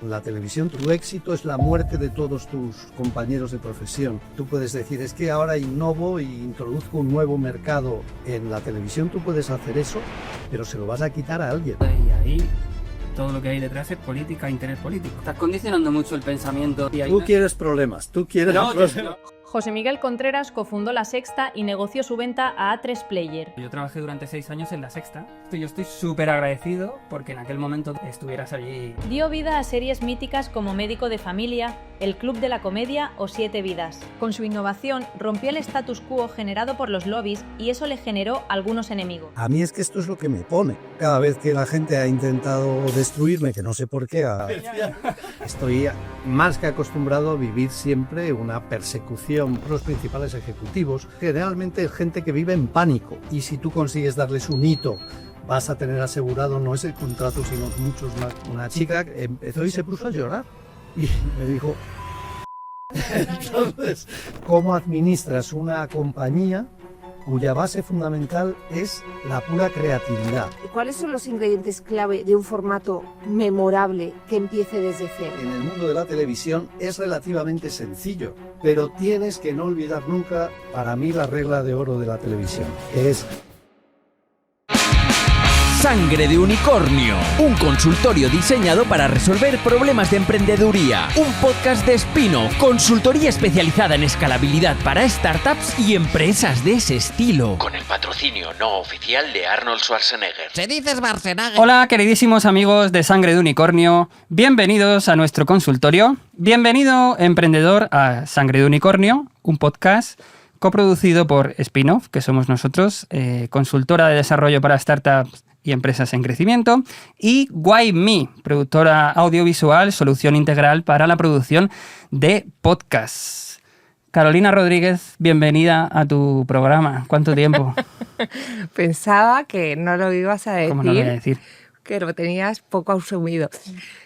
En la televisión, tu éxito es la muerte de todos tus compañeros de profesión. Tú puedes decir, es que ahora innovo y introduzco un nuevo mercado en la televisión. Tú puedes hacer eso, pero se lo vas a quitar a alguien. Y ahí todo lo que hay detrás es política, interés político. Estás condicionando mucho el pensamiento. Tú quieres problemas, tú quieres problemas. No. José Miguel Contreras cofundó La Sexta y negoció su venta a A3 Player. Yo trabajé durante 6 años en La Sexta. Yo estoy súper agradecido porque en aquel momento estuvieras allí. Dio vida a series míticas como Médico de Familia, El Club de la Comedia o Siete Vidas. Con su innovación rompió el status quo generado por los lobbies y eso le generó algunos enemigos. A mí es que esto es lo que me pone. Cada vez que la gente ha intentado destruirme, que no sé por qué, estoy más que acostumbrado a vivir siempre una persecución por los principales ejecutivos. Generalmente es gente que vive en pánico y si tú consigues darles un hito, vas a tener asegurado no ese contrato, sino muchos más. Una chica empezó y se puso a llorar y me dijo, entonces, ¿cómo administras una compañía cuya base fundamental es la pura creatividad? ¿Cuáles son los ingredientes clave de un formato memorable que empiece desde cero? En el mundo de la televisión es relativamente sencillo, pero tienes que no olvidar nunca, para mí, la regla de oro de la televisión, que es Sangre de Unicornio, un consultorio diseñado para resolver problemas de emprendeduría, un podcast de spin-off, consultoría especializada en escalabilidad para startups y empresas de ese estilo. Con el patrocinio no oficial de Arnold Schwarzenegger. Se dice Schwarzenegger. Hola, queridísimos amigos de Sangre de Unicornio. Bienvenidos a nuestro consultorio. Bienvenido, emprendedor, a Sangre de Unicornio, un podcast coproducido por Spin-off, que somos nosotros, consultora de desarrollo para startups y empresas en crecimiento, y Why Me, productora audiovisual, solución integral para la producción de podcasts. Carolina Rodríguez, bienvenida a tu programa. ¿Cuánto tiempo? Pensaba que no lo ibas a decir. ¿Cómo no lo voy a decir? Que lo tenías poco asumido.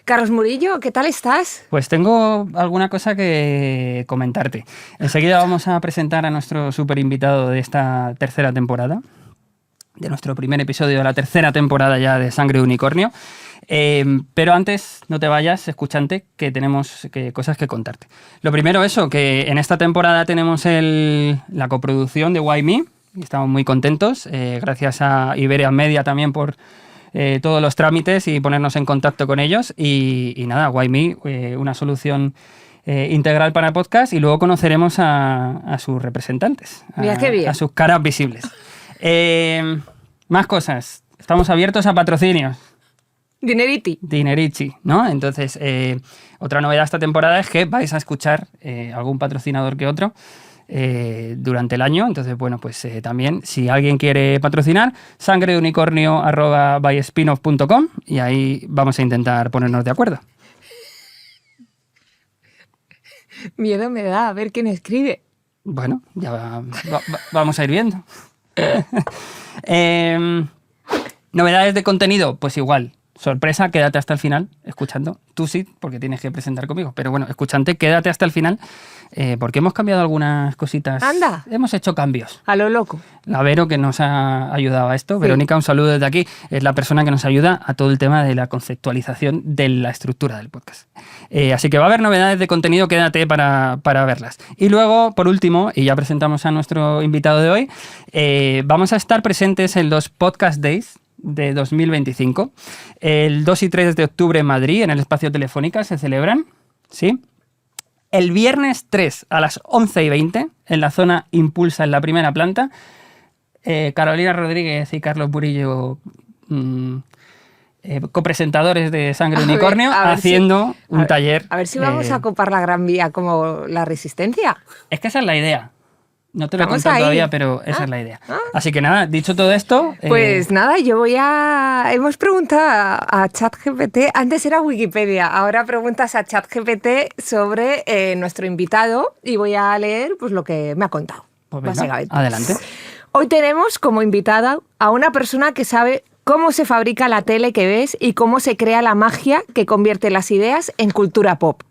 Carlos Murillo, ¿qué tal estás? Pues tengo alguna cosa que comentarte. Enseguida vamos a presentar a nuestro super invitado de esta tercera temporada, de nuestro primer episodio de la tercera temporada ya de Sangre de Unicornio. Pero antes, no te vayas, escuchante, que tenemos cosas que contarte. Lo primero, eso, que en esta temporada tenemos la coproducción de Why Me, y estamos muy contentos. Gracias a Iberia Media también por todos los trámites y ponernos en contacto con ellos. Y nada, Why Me, una solución integral para podcast, y luego conoceremos a sus representantes, Mira qué bien. a sus caras visibles. Más cosas. Estamos abiertos a patrocinios. Dinerici, ¿no? Entonces, otra novedad esta temporada es que vais a escuchar algún patrocinador que otro durante el año. Entonces, bueno, pues también, si alguien quiere patrocinar, sangredeunicornio@byspinoff.com, y ahí vamos a intentar ponernos de acuerdo. Miedo me da a ver quién escribe. Bueno, ya vamos a ir viendo. Novedades de contenido, pues igual, sorpresa, quédate hasta el final escuchando. Tú sí, porque tienes que presentar conmigo, pero bueno, escuchante, quédate hasta el final, porque hemos cambiado algunas cositas. ¡Anda! Hemos hecho cambios. A lo loco. La Vero, que nos ha ayudado a esto. Sí. Verónica, un saludo desde aquí. Es la persona que nos ayuda a todo el tema de la conceptualización de la estructura del podcast. Así que va a haber novedades de contenido, quédate para verlas. Y luego, por último, y ya presentamos a nuestro invitado de hoy, vamos a estar presentes en los Podcast Days de 2025. El 2 y 3 de octubre en Madrid, en el Espacio Telefónica, se celebran, ¿sí? El viernes 3 a las 11:20, en la zona Impulsa, en la primera planta, Carolina Rodríguez y Carlos Murillo, copresentadores de Sangre de Unicornio, haciendo un taller. A ver si vamos a copar la Gran Vía como la Resistencia. Es que esa es la idea. No te lo he contado todavía, pero esa es la idea. Así que nada, dicho todo esto... Pues nada, hemos preguntado a ChatGPT, antes era Wikipedia, ahora preguntas a ChatGPT sobre nuestro invitado y voy a leer pues lo que me ha contado. Pues venga, básicamente. Adelante. Hoy tenemos como invitada a una persona que sabe cómo se fabrica la tele que ves y cómo se crea la magia que convierte las ideas en cultura pop.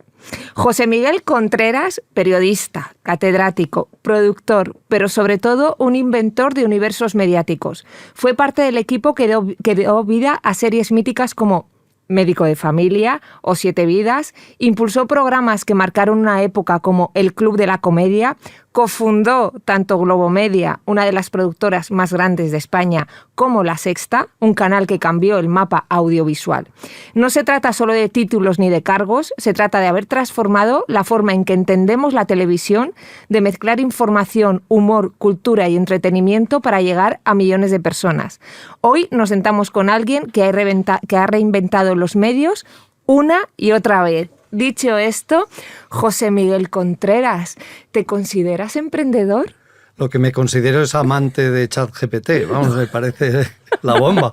José Miguel Contreras, periodista, catedrático, productor, pero sobre todo un inventor de universos mediáticos. Fue parte del equipo que dio vida a series míticas como Médico de Familia o 7 Vidas, impulsó programas que marcaron una época como El Club de la Comedia, cofundó tanto Globomedia, una de las productoras más grandes de España, como La Sexta, un canal que cambió el mapa audiovisual. No se trata solo de títulos ni de cargos, se trata de haber transformado la forma en que entendemos la televisión, de mezclar información, humor, cultura y entretenimiento para llegar a millones de personas. Hoy nos sentamos con alguien que ha reinventado los medios una y otra vez. Dicho esto, José Miguel Contreras, ¿te consideras emprendedor? Lo que me considero es amante de ChatGPT, vamos, me parece la bomba.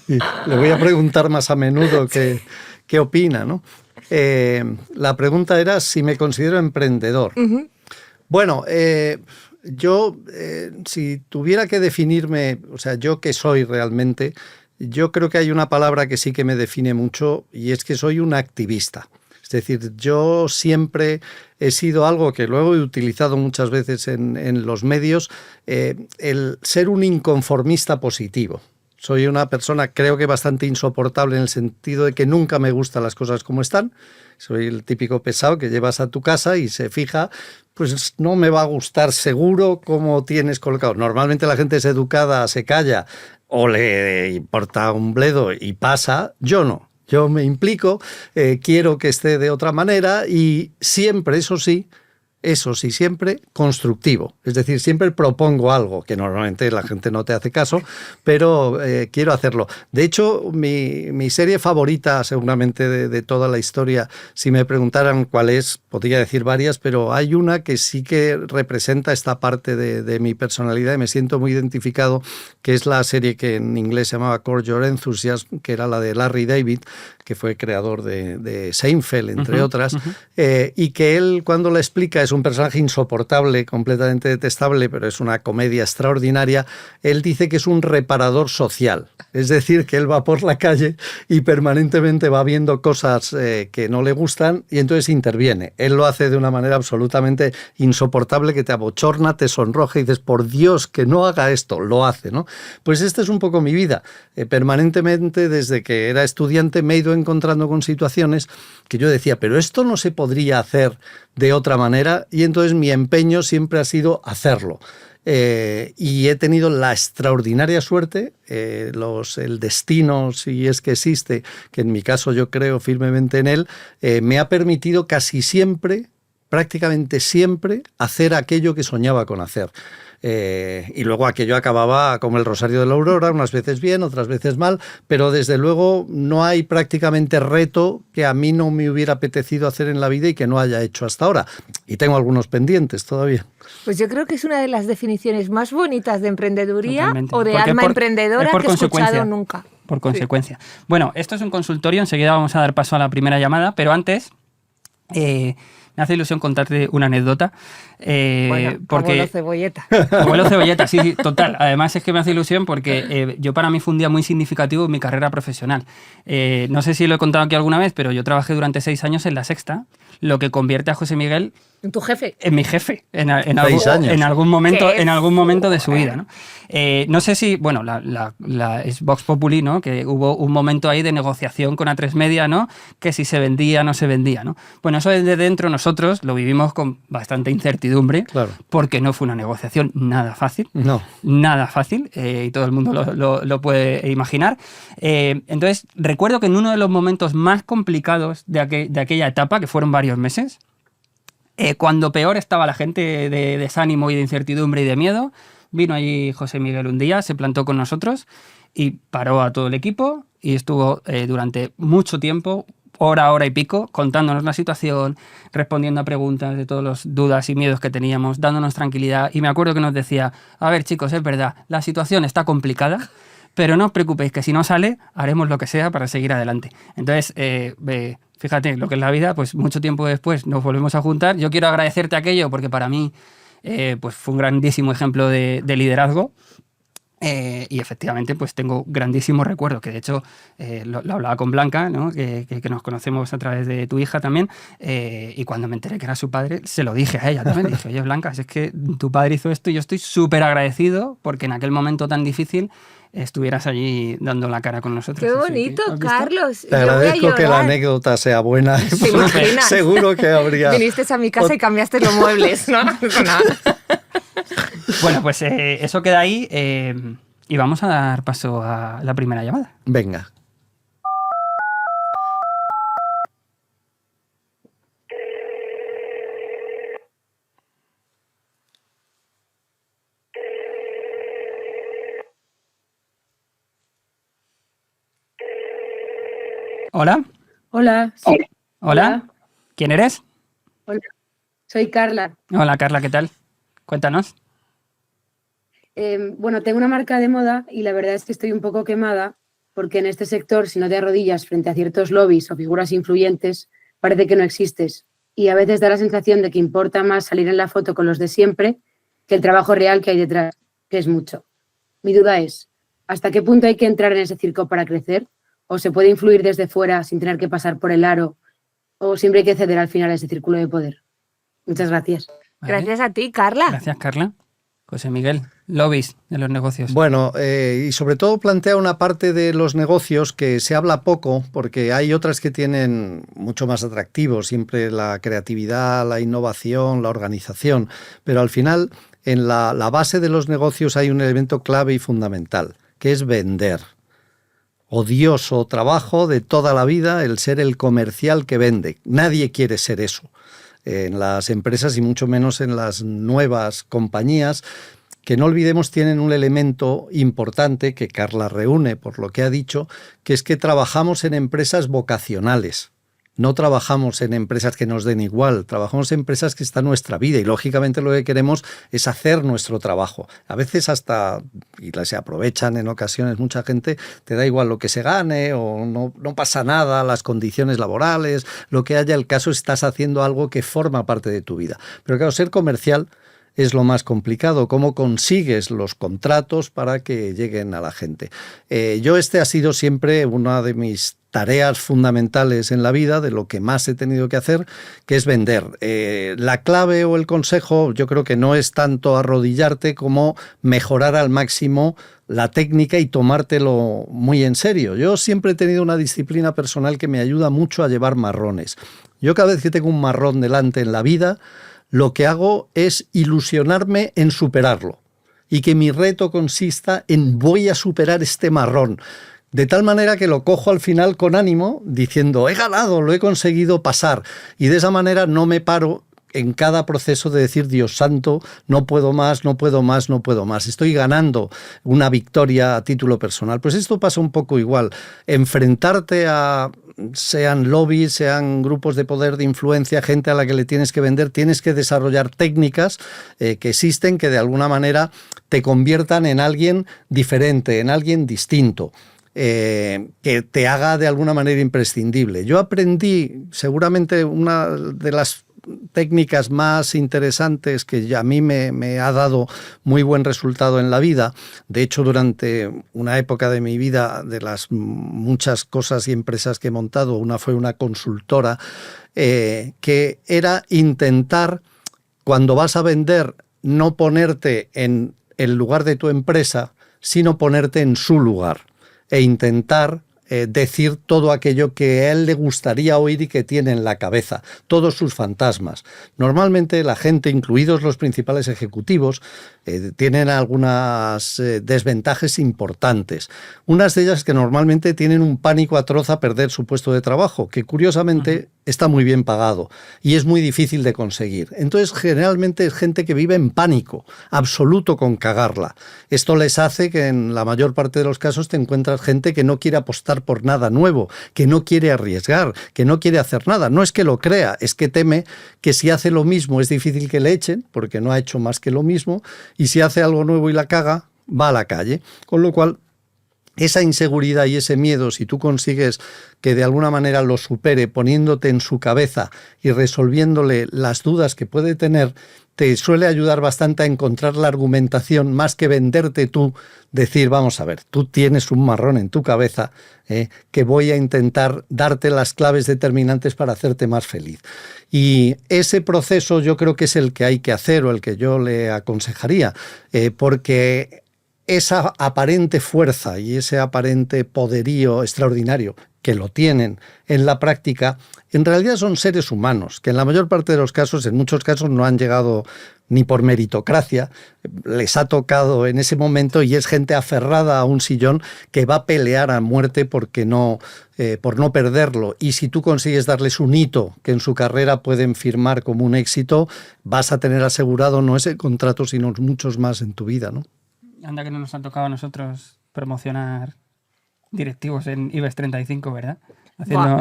Y le voy a preguntar más a menudo qué opina, ¿no? La pregunta era si me considero emprendedor. Uh-huh. Bueno, yo, si tuviera que definirme, o sea, yo qué soy realmente, yo creo que hay una palabra que sí que me define mucho y es que soy un activista. Es decir, yo siempre he sido algo que luego he utilizado muchas veces en los medios, el ser un inconformista positivo. Soy una persona, creo que bastante insoportable en el sentido de que nunca me gustan las cosas como están. Soy el típico pesado que llevas a tu casa y se fija, pues no me va a gustar seguro cómo tienes colocado. Normalmente la gente es educada, se calla o le importa un bledo y pasa. Yo no. Yo me implico, quiero que esté de otra manera y siempre, eso sí, siempre constructivo. Es decir, siempre propongo algo, que normalmente la gente no te hace caso, pero quiero hacerlo. De hecho, mi serie favorita seguramente de toda la historia, si me preguntaran cuál es, podría decir varias, pero hay una que sí que representa esta parte de mi personalidad y me siento muy identificado, que es la serie que en inglés se llamaba Curb Your Enthusiasm, que era la de Larry David, que fue creador de Seinfeld, entre otras, y que él, cuando la explica, es un personaje insoportable, completamente detestable, pero es una comedia extraordinaria. Él dice que es un reparador social, es decir, que él va por la calle y permanentemente va viendo cosas que no le gustan y entonces interviene. Él lo hace de una manera absolutamente insoportable que te abochorna, te sonroja y dices, por Dios, que no haga esto, lo hace, ¿no? Pues esta es un poco mi vida. Permanentemente, desde que era estudiante, me he ido encontrando con situaciones que yo decía, pero esto no se podría hacer de otra manera, y entonces mi empeño siempre ha sido hacerlo. Y he tenido la extraordinaria suerte, el destino, si es que existe, que en mi caso yo creo firmemente en él, me ha permitido casi siempre, prácticamente siempre, hacer aquello que soñaba con hacer. Y luego aquello acababa como el Rosario de la Aurora, unas veces bien, otras veces mal, pero desde luego no hay prácticamente reto que a mí no me hubiera apetecido hacer en la vida y que no haya hecho hasta ahora. Y tengo algunos pendientes todavía. Pues yo creo que es una de las definiciones más bonitas de emprendeduría. Totalmente. O de Porque alma emprendedora que he escuchado nunca. Por consecuencia. Sí. Bueno, esto es un consultorio, enseguida vamos a dar paso a la primera llamada, pero antes... me hace ilusión contarte una anécdota. Bueno, porque abuelo cebolleta. Abuelo cebolleta, sí, total. Además es que me hace ilusión porque yo para mí fue un día muy significativo en mi carrera profesional. No sé si lo he contado aquí alguna vez, pero yo trabajé durante 6 años en La Sexta, lo que convierte a José Miguel... ¿En tu jefe? En mi jefe, en algún momento de su vida, ¿no? No sé si, bueno, es Vox Populi, ¿no? Que hubo un momento ahí de negociación con A3 Media, ¿no? Que si se vendía, no se vendía, ¿no? Bueno, eso desde dentro nosotros lo vivimos con bastante incertidumbre, claro, porque no fue una negociación nada fácil. No. Nada fácil, y todo el mundo lo puede imaginar. Entonces, recuerdo que en uno de los momentos más complicados de aquella etapa, que fueron varios meses, cuando peor estaba la gente de desánimo y de incertidumbre y de miedo, vino allí José Miguel un día, se plantó con nosotros y paró a todo el equipo y estuvo durante mucho tiempo, hora y pico, contándonos la situación, respondiendo a preguntas de todas las dudas y miedos que teníamos, dándonos tranquilidad. Y me acuerdo que nos decía, a ver chicos, es verdad, la situación está complicada, pero no os preocupéis, que si no sale, haremos lo que sea para seguir adelante. Entonces, fíjate, lo que es la vida, pues mucho tiempo después nos volvemos a juntar. Yo quiero agradecerte aquello porque para mí pues fue un grandísimo ejemplo de liderazgo. Y efectivamente, pues tengo grandísimos recuerdos, que de hecho lo hablaba con Blanca, ¿no? que nos conocemos a través de tu hija también, y cuando me enteré que era su padre, se lo dije a ella también. Dije, oye, Blanca, es que tu padre hizo esto y yo estoy súper agradecido porque en aquel momento tan difícil estuvieras allí dando la cara con nosotros. ¡Qué bonito, Carlos! Te agradezco que la anécdota sea buena. ¿Te imaginas? Seguro que habría... Viniste a mi casa y cambiaste los muebles, ¿no? Bueno, pues eso queda ahí y vamos a dar paso a la primera llamada. Venga. ¿Hola? Hola. Sí. ¿Hola? ¿Quién eres? Hola. Soy Carla. Hola, Carla, ¿qué tal? Cuéntanos. Bueno, tengo una marca de moda y la verdad es que estoy un poco quemada porque en este sector, si no te arrodillas frente a ciertos lobbies o figuras influyentes, parece que no existes. Y a veces da la sensación de que importa más salir en la foto con los de siempre que el trabajo real que hay detrás, que es mucho. Mi duda es, ¿hasta qué punto hay que entrar en ese circo para crecer? ¿O se puede influir desde fuera sin tener que pasar por el aro? ¿O siempre hay que ceder al final a ese círculo de poder? Muchas gracias. Vale. Gracias a ti, Carla. Gracias, Carla. José Miguel, lobbies de los negocios. Bueno, y sobre todo plantea una parte de los negocios que se habla poco, porque hay otras que tienen mucho más atractivo, siempre la creatividad, la innovación, la organización, pero al final en la base de los negocios hay un elemento clave y fundamental, que es vender. Odioso trabajo de toda la vida el ser el comercial que vende. Nadie quiere ser eso en las empresas y mucho menos en las nuevas compañías, que no olvidemos tienen un elemento importante que Carla reúne por lo que ha dicho, que es que trabajamos en empresas vocacionales. No trabajamos en empresas que nos den igual, trabajamos en empresas que está en nuestra vida y lógicamente lo que queremos es hacer nuestro trabajo. A veces hasta, y se aprovechan en ocasiones mucha gente, te da igual lo que se gane o no pasa nada, las condiciones laborales, lo que haya, el caso estás haciendo algo que forma parte de tu vida. Pero claro, ser comercial es lo más complicado, cómo consigues los contratos para que lleguen a la gente. Yo ha sido siempre una de mis tareas fundamentales en la vida, de lo que más he tenido que hacer, que es vender. La clave o el consejo yo creo que no es tanto arrodillarte como mejorar al máximo la técnica y tomártelo muy en serio. Yo siempre he tenido una disciplina personal que me ayuda mucho a llevar marrones. Yo cada vez que tengo un marrón delante en la vida, lo que hago es ilusionarme en superarlo y que mi reto consista en voy a superar este marrón. De tal manera que lo cojo al final con ánimo, diciendo, he ganado, lo he conseguido pasar. Y de esa manera no me paro en cada proceso de decir, Dios santo, no puedo más, no puedo más, no puedo más. Estoy ganando una victoria a título personal. Pues esto pasa un poco igual. Enfrentarte a, sean lobbies, sean grupos de poder, de influencia, gente a la que le tienes que vender, tienes que desarrollar técnicas que existen, que de alguna manera te conviertan en alguien diferente, en alguien distinto. Que te haga de alguna manera imprescindible. Yo aprendí, seguramente una de las técnicas más interesantes que a mí me ha dado muy buen resultado en la vida. De hecho, durante una época de mi vida, de las muchas cosas y empresas que he montado, una fue una consultora, que era intentar, cuando vas a vender, no ponerte en el lugar de tu empresa, sino ponerte en su lugar e intentar decir todo aquello que a él le gustaría oír y que tiene en la cabeza, todos sus fantasmas. Normalmente la gente, incluidos los principales ejecutivos, tienen algunas desventajas importantes. Unas de ellas que normalmente tienen un pánico atroz a perder su puesto de trabajo, que curiosamente está muy bien pagado y es muy difícil de conseguir. Entonces, generalmente es gente que vive en pánico absoluto con cagarla. Esto les hace que en la mayor parte de los casos te encuentras gente que no quiere apostar por nada nuevo, que no quiere arriesgar, que no quiere hacer nada. No es que lo crea, es que teme que si hace lo mismo es difícil que le echen, porque no ha hecho más que lo mismo, y si hace algo nuevo y la caga, va a la calle. Con lo cual, esa inseguridad y ese miedo, si tú consigues que de alguna manera lo supere poniéndote en su cabeza y resolviéndole las dudas que puede tener, te suele ayudar bastante a encontrar la argumentación más que venderte tú, decir, vamos a ver, tú tienes un marrón en tu cabeza que voy a intentar darte las claves determinantes para hacerte más feliz. Y ese proceso yo creo que es el que hay que hacer o el que yo le aconsejaría, porque esa aparente fuerza y ese aparente poderío extraordinario que lo tienen en la práctica, en realidad son seres humanos, que en la mayor parte de los casos, en muchos casos, no han llegado ni por meritocracia, les ha tocado en ese momento y es gente aferrada a un sillón que va a pelear a muerte porque por no perderlo. Y si tú consigues darles un hito que en su carrera pueden firmar como un éxito, vas a tener asegurado no ese contrato, sino muchos más en tu vida, ¿no? Anda que no nos ha tocado a nosotros promocionar directivos en IBEX 35, ¿verdad?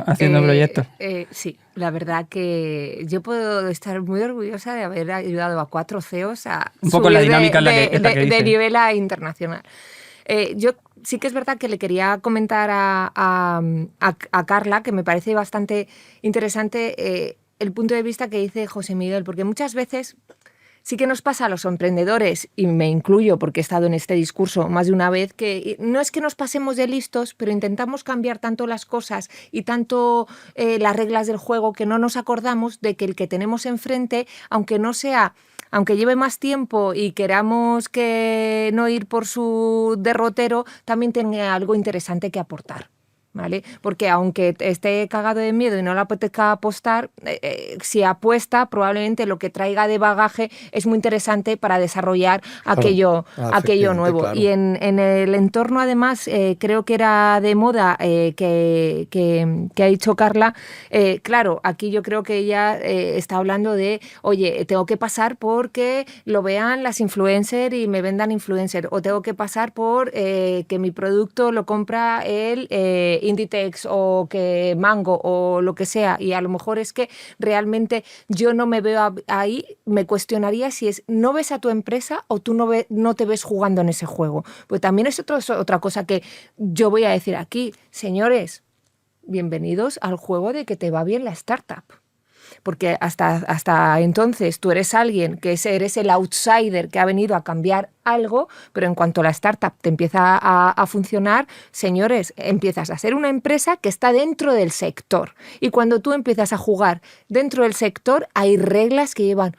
Haciendo proyectos. Sí, la verdad que yo puedo estar muy orgullosa de haber ayudado a 4 CEOs a un poco subir la dinámica de nivel a internacional. Yo sí que es verdad que le quería comentar a Carla, que me parece bastante interesante el punto de vista que dice José Miguel, porque muchas veces sí que nos pasa a los emprendedores, y me incluyo porque he estado en este discurso más de una vez, que no es que nos pasemos de listos, pero intentamos cambiar tanto las cosas y tanto las reglas del juego que no nos acordamos de que el que tenemos enfrente, aunque lleve más tiempo y queramos que no ir por su derrotero, también tenga algo interesante que aportar. ¿Vale? Porque aunque esté cagado de miedo y no le apetezca apostar, si apuesta, probablemente lo que traiga de bagaje es muy interesante para desarrollar aquello nuevo. Claro. Y en el entorno, además, creo que era de moda que ha dicho Carla, claro, aquí yo creo que ella está hablando de, oye, tengo que pasar porque lo vean las influencers y me vendan influencer, o tengo que pasar por que mi producto lo compra el Inditex o que Mango o lo que sea, y a lo mejor es que realmente yo no me veo ahí. Me cuestionaría si no ves a tu empresa o tú no te ves jugando en ese juego. Pues también es otra cosa que yo voy a decir aquí. Señores, bienvenidos al juego de que te va bien la startup. Porque hasta entonces tú eres alguien que eres el outsider que ha venido a cambiar algo, pero en cuanto la startup te empieza a funcionar, señores, empiezas a ser una empresa que está dentro del sector. Y cuando tú empiezas a jugar dentro del sector, hay reglas que llevan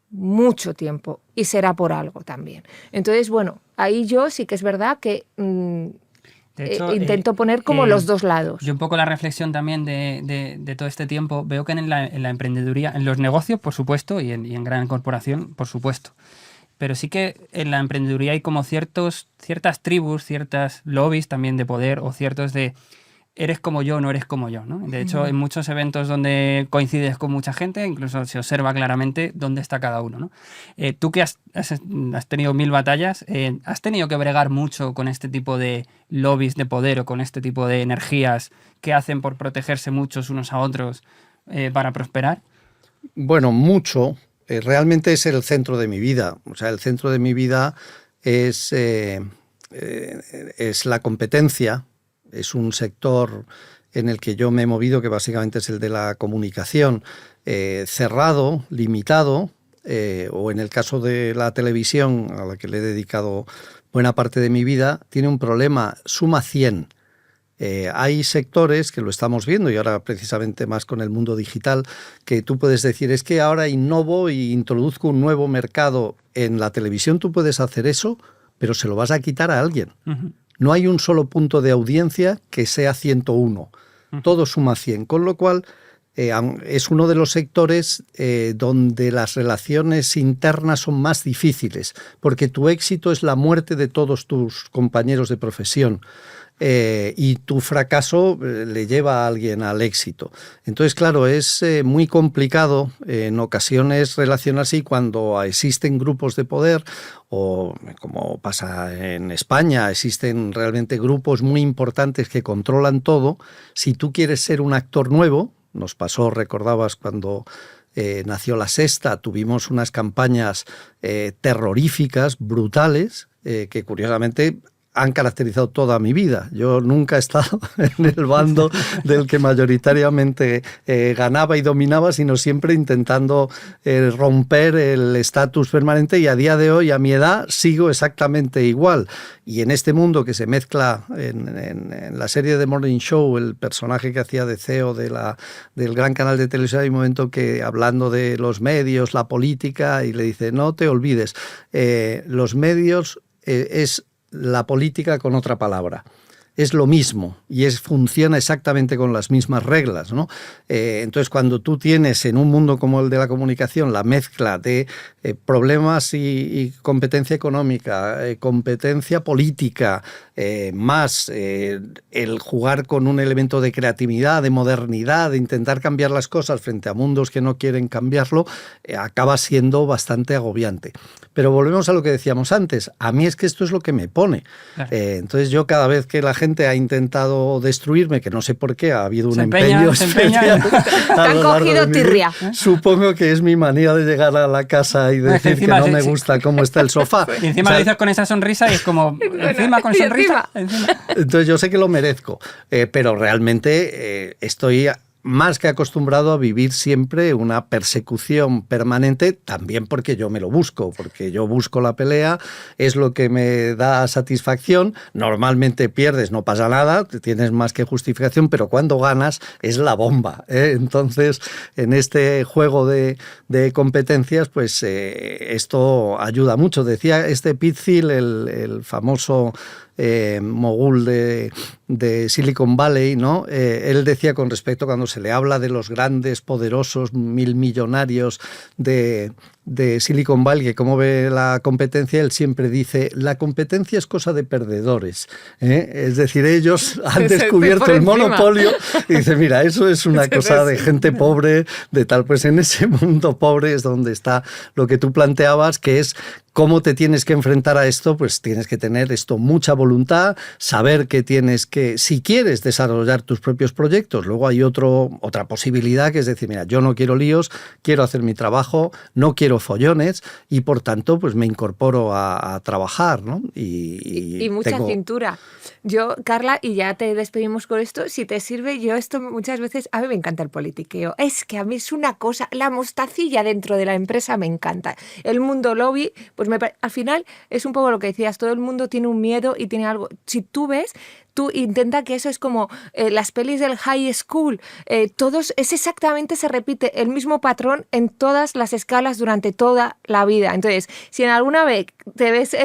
mucho tiempo y será por algo también. Entonces, bueno, ahí yo sí que es verdad que de hecho, intento poner como los dos lados. Yo un poco la reflexión también de todo este tiempo, veo que en la emprendeduría, en los negocios, por supuesto, y en gran corporación, por supuesto, pero sí que en la emprendeduría hay como ciertas tribus, ciertas lobbies también de poder, o ciertos de eres como yo, no eres como yo, ¿no? De hecho, en muchos eventos donde coincides con mucha gente, incluso se observa claramente dónde está cada uno, ¿no? Tú que has tenido 1000 batallas, ¿has tenido que bregar mucho con este tipo de lobbies de poder o con este tipo de energías que hacen por protegerse muchos unos a otros para prosperar? Bueno, mucho. Realmente es el centro de mi vida. O sea, el centro de mi vida es la competencia. Es un sector en el que yo me he movido, que básicamente es el de la comunicación, cerrado, limitado, o en el caso de la televisión, a la que le he dedicado buena parte de mi vida, tiene un problema, suma 100. Hay sectores que lo estamos viendo, y ahora precisamente más con el mundo digital, que tú puedes decir, es que ahora innovo y introduzco un nuevo mercado. En la televisión tú puedes hacer eso, pero se lo vas a quitar a alguien. Uh-huh. No hay un solo punto de audiencia que sea 101. Todo suma 100. Con lo cual, es uno de los sectores donde las relaciones internas son más difíciles, porque tu éxito es la muerte de todos tus compañeros de profesión. Y tu fracaso le lleva a alguien al éxito. Entonces, claro, es muy complicado en ocasiones relacionarse, y cuando existen grupos de poder, o como pasa en España, existen realmente grupos muy importantes que controlan todo. Si tú quieres ser un actor nuevo, nos pasó, recordabas, cuando nació La Sexta, tuvimos unas campañas terroríficas, brutales, que curiosamente han caracterizado toda mi vida. Yo nunca he estado en el bando del que mayoritariamente ganaba y dominaba, sino siempre intentando romper el estatus permanente, y a día de hoy, a mi edad, sigo exactamente igual. Y en este mundo que se mezcla en la serie de Morning Show, el personaje que hacía de CEO del gran canal de televisión, hay un momento que, hablando de los medios, la política, y le dice, no te olvides, los medios es la política con otra palabra. Es lo mismo y funciona exactamente con las mismas reglas, ¿no? Entonces, cuando tú tienes en un mundo como el de la comunicación la mezcla de problemas y competencia económica, competencia política, más el jugar con un elemento de creatividad, de modernidad, de intentar cambiar las cosas frente a mundos que no quieren cambiarlo, acaba siendo bastante agobiante. Pero volvemos a lo que decíamos antes. A mí es que esto es lo que me pone. Claro. Entonces yo, cada vez que la gente ha intentado destruirme, que no sé por qué, ha habido un empeño especial. Te han cogido tirria. Supongo que es mi manía de llegar a la casa y decir que no me gusta cómo está el sofá. Y encima lo dices con esa sonrisa y es como, encima con sonrisa. Encima. Entonces yo sé que lo merezco, pero realmente estoy más que acostumbrado a vivir siempre una persecución permanente, también porque yo me lo busco, porque yo busco la pelea, es lo que me da satisfacción. Normalmente pierdes, no pasa nada, tienes más que justificación, pero cuando ganas es la bomba, ¿eh? Entonces, en este juego de competencias, pues esto ayuda mucho. Decía Pete Thiel, el famoso mogul de Silicon Valley, ¿no? Él decía, con respecto, cuando se le habla de los grandes, poderosos, millonarios de Silicon Valley, que cómo ve la competencia, él siempre dice, la competencia es cosa de perdedores, ¿eh? Es decir, ellos han descubierto el monopolio y dice, mira, eso es una cosa de gente pobre, de tal. Pues en ese mundo pobre es donde está lo que tú planteabas, que es cómo te tienes que enfrentar a esto. Pues tienes que tener mucha voluntad, saber que tienes que, si quieres desarrollar tus propios proyectos, luego hay otra posibilidad, que es decir, mira, yo no quiero líos, quiero hacer mi trabajo, no quiero follones, y por tanto pues me incorporo a trabajar, ¿no? Y mucha cintura. Yo, Carla, y ya te despedimos con esto, si te sirve, yo esto muchas veces, a mí me encanta el politiqueo, es que a mí es una cosa, la mostacilla dentro de la empresa me encanta. El mundo lobby, pues al final es un poco lo que decías, todo el mundo tiene un miedo y tiene algo. Si tú ves, tú intenta que eso es como las pelis del high school, se repite el mismo patrón en todas las escalas durante toda la vida. Entonces, si en alguna vez te ves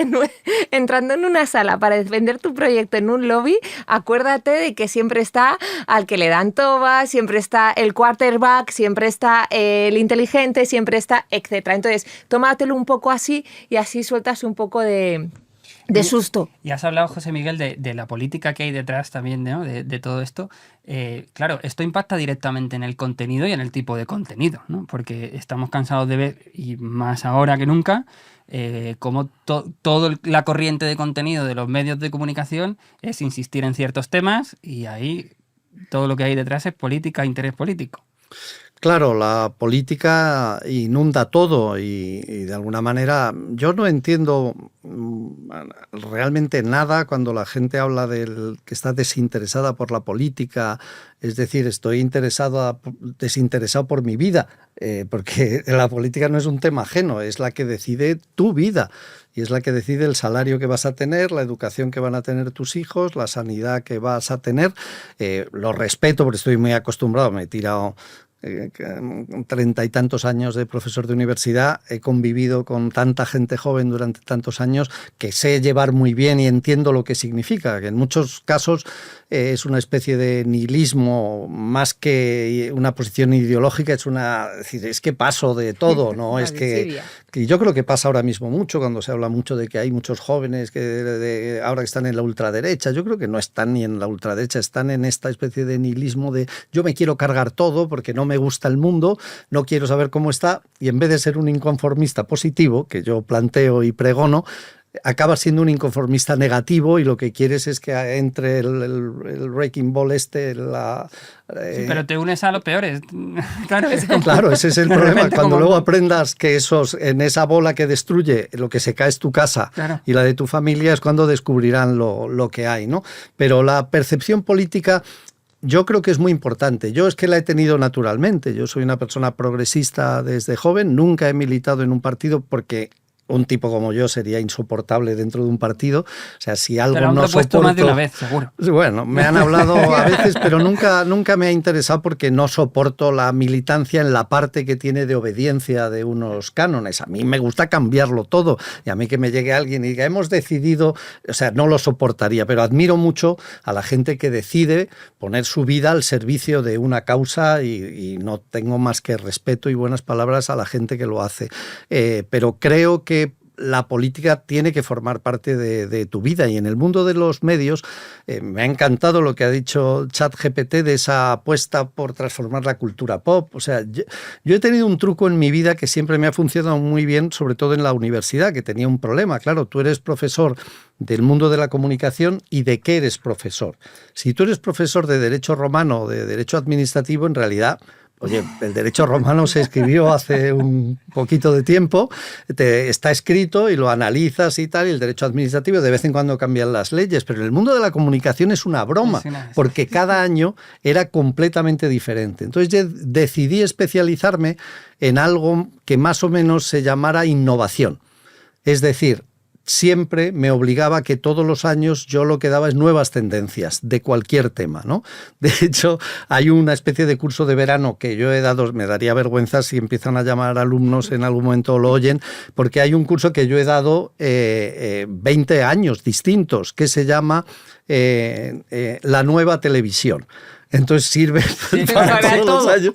entrando en una sala para defender tu proyecto en un lobby, acuérdate de que siempre está al que le dan tobas, siempre está el quarterback, siempre está el inteligente, siempre está, etcétera. Entonces, tómatelo un poco así y así sueltas un poco de susto. Y has hablado, José Miguel, de la política que hay detrás también, ¿no? de todo esto. Claro, esto impacta directamente en el contenido y en el tipo de contenido, ¿no? Porque estamos cansados de ver, y más ahora que nunca, cómo toda la corriente de contenido de los medios de comunicación es insistir en ciertos temas, y ahí todo lo que hay detrás es política, interés político. Claro, la política inunda todo y de alguna manera yo no entiendo realmente nada cuando la gente habla del que está desinteresada por la política. Es decir, estoy desinteresado por mi vida, porque la política no es un tema ajeno, es la que decide tu vida y es la que decide el salario que vas a tener, la educación que van a tener tus hijos, la sanidad que vas a tener. Lo respeto porque estoy muy acostumbrado, me he tirado 30 y tantos años de profesor de universidad, he convivido con tanta gente joven durante tantos años que sé llevar muy bien y entiendo lo que significa, que en muchos casos es una especie de nihilismo más que una posición ideológica, es que paso de todo, ¿no? Es que yo creo que pasa ahora mismo mucho cuando se habla mucho de que hay muchos jóvenes que ahora que están en la ultraderecha. Yo creo que no están ni en la ultraderecha, están en esta especie de nihilismo de yo me quiero cargar todo porque no me gusta el mundo, no quiero saber cómo está, y en vez de ser un inconformista positivo, que yo planteo y pregono, acabas siendo un inconformista negativo y lo que quieres es que entre el Wrecking Ball Sí, pero te unes a los peores. Claro, Claro, ese es el problema. Realmente Cuando como- luego aprendas que en esa bola que destruye, lo que se cae es tu casa Claro. y la de tu familia, es cuando descubrirán lo que hay, ¿no? Pero la percepción política, yo creo que es muy importante. Yo es que la he tenido naturalmente. Yo soy una persona progresista desde joven. Nunca he militado en un partido porque un tipo como yo sería insoportable dentro de un partido. O sea, si algo Te lo han no propuesto soporto... más de una vez, seguro. Bueno, me han hablado a veces, pero nunca me ha interesado porque no soporto la militancia en la parte que tiene de obediencia de unos cánones. A mí me gusta cambiarlo todo y a mí que me llegue alguien y diga, hemos decidido, o sea, no lo soportaría, pero admiro mucho a la gente que decide poner su vida al servicio de una causa y no tengo más que respeto y buenas palabras a la gente que lo hace. Pero creo que la política tiene que formar parte de tu vida y en el mundo de los medios me ha encantado lo que ha dicho ChatGPT de esa apuesta por transformar la cultura pop. O sea, yo he tenido un truco en mi vida que siempre me ha funcionado muy bien, sobre todo en la universidad, que tenía un problema. Claro, tú eres profesor del mundo de la comunicación y de qué eres profesor. Si tú eres profesor de derecho romano o de derecho administrativo, en realidad... Oye, el derecho romano se escribió hace un poquito de tiempo, está escrito y lo analizas y tal, y el derecho administrativo de vez en cuando cambian las leyes, pero en el mundo de la comunicación es una broma, porque cada año era completamente diferente. Entonces yo decidí especializarme en algo que más o menos se llamara innovación. Es decir, siempre me obligaba a que todos los años yo lo que daba es nuevas tendencias de cualquier tema, ¿no? De hecho, hay una especie de curso de verano que yo he dado, me daría vergüenza si empiezan a llamar alumnos en algún momento o lo oyen, porque hay un curso que yo he dado 20 años distintos, que se llama La Nueva Televisión. Entonces sirve para todos los años,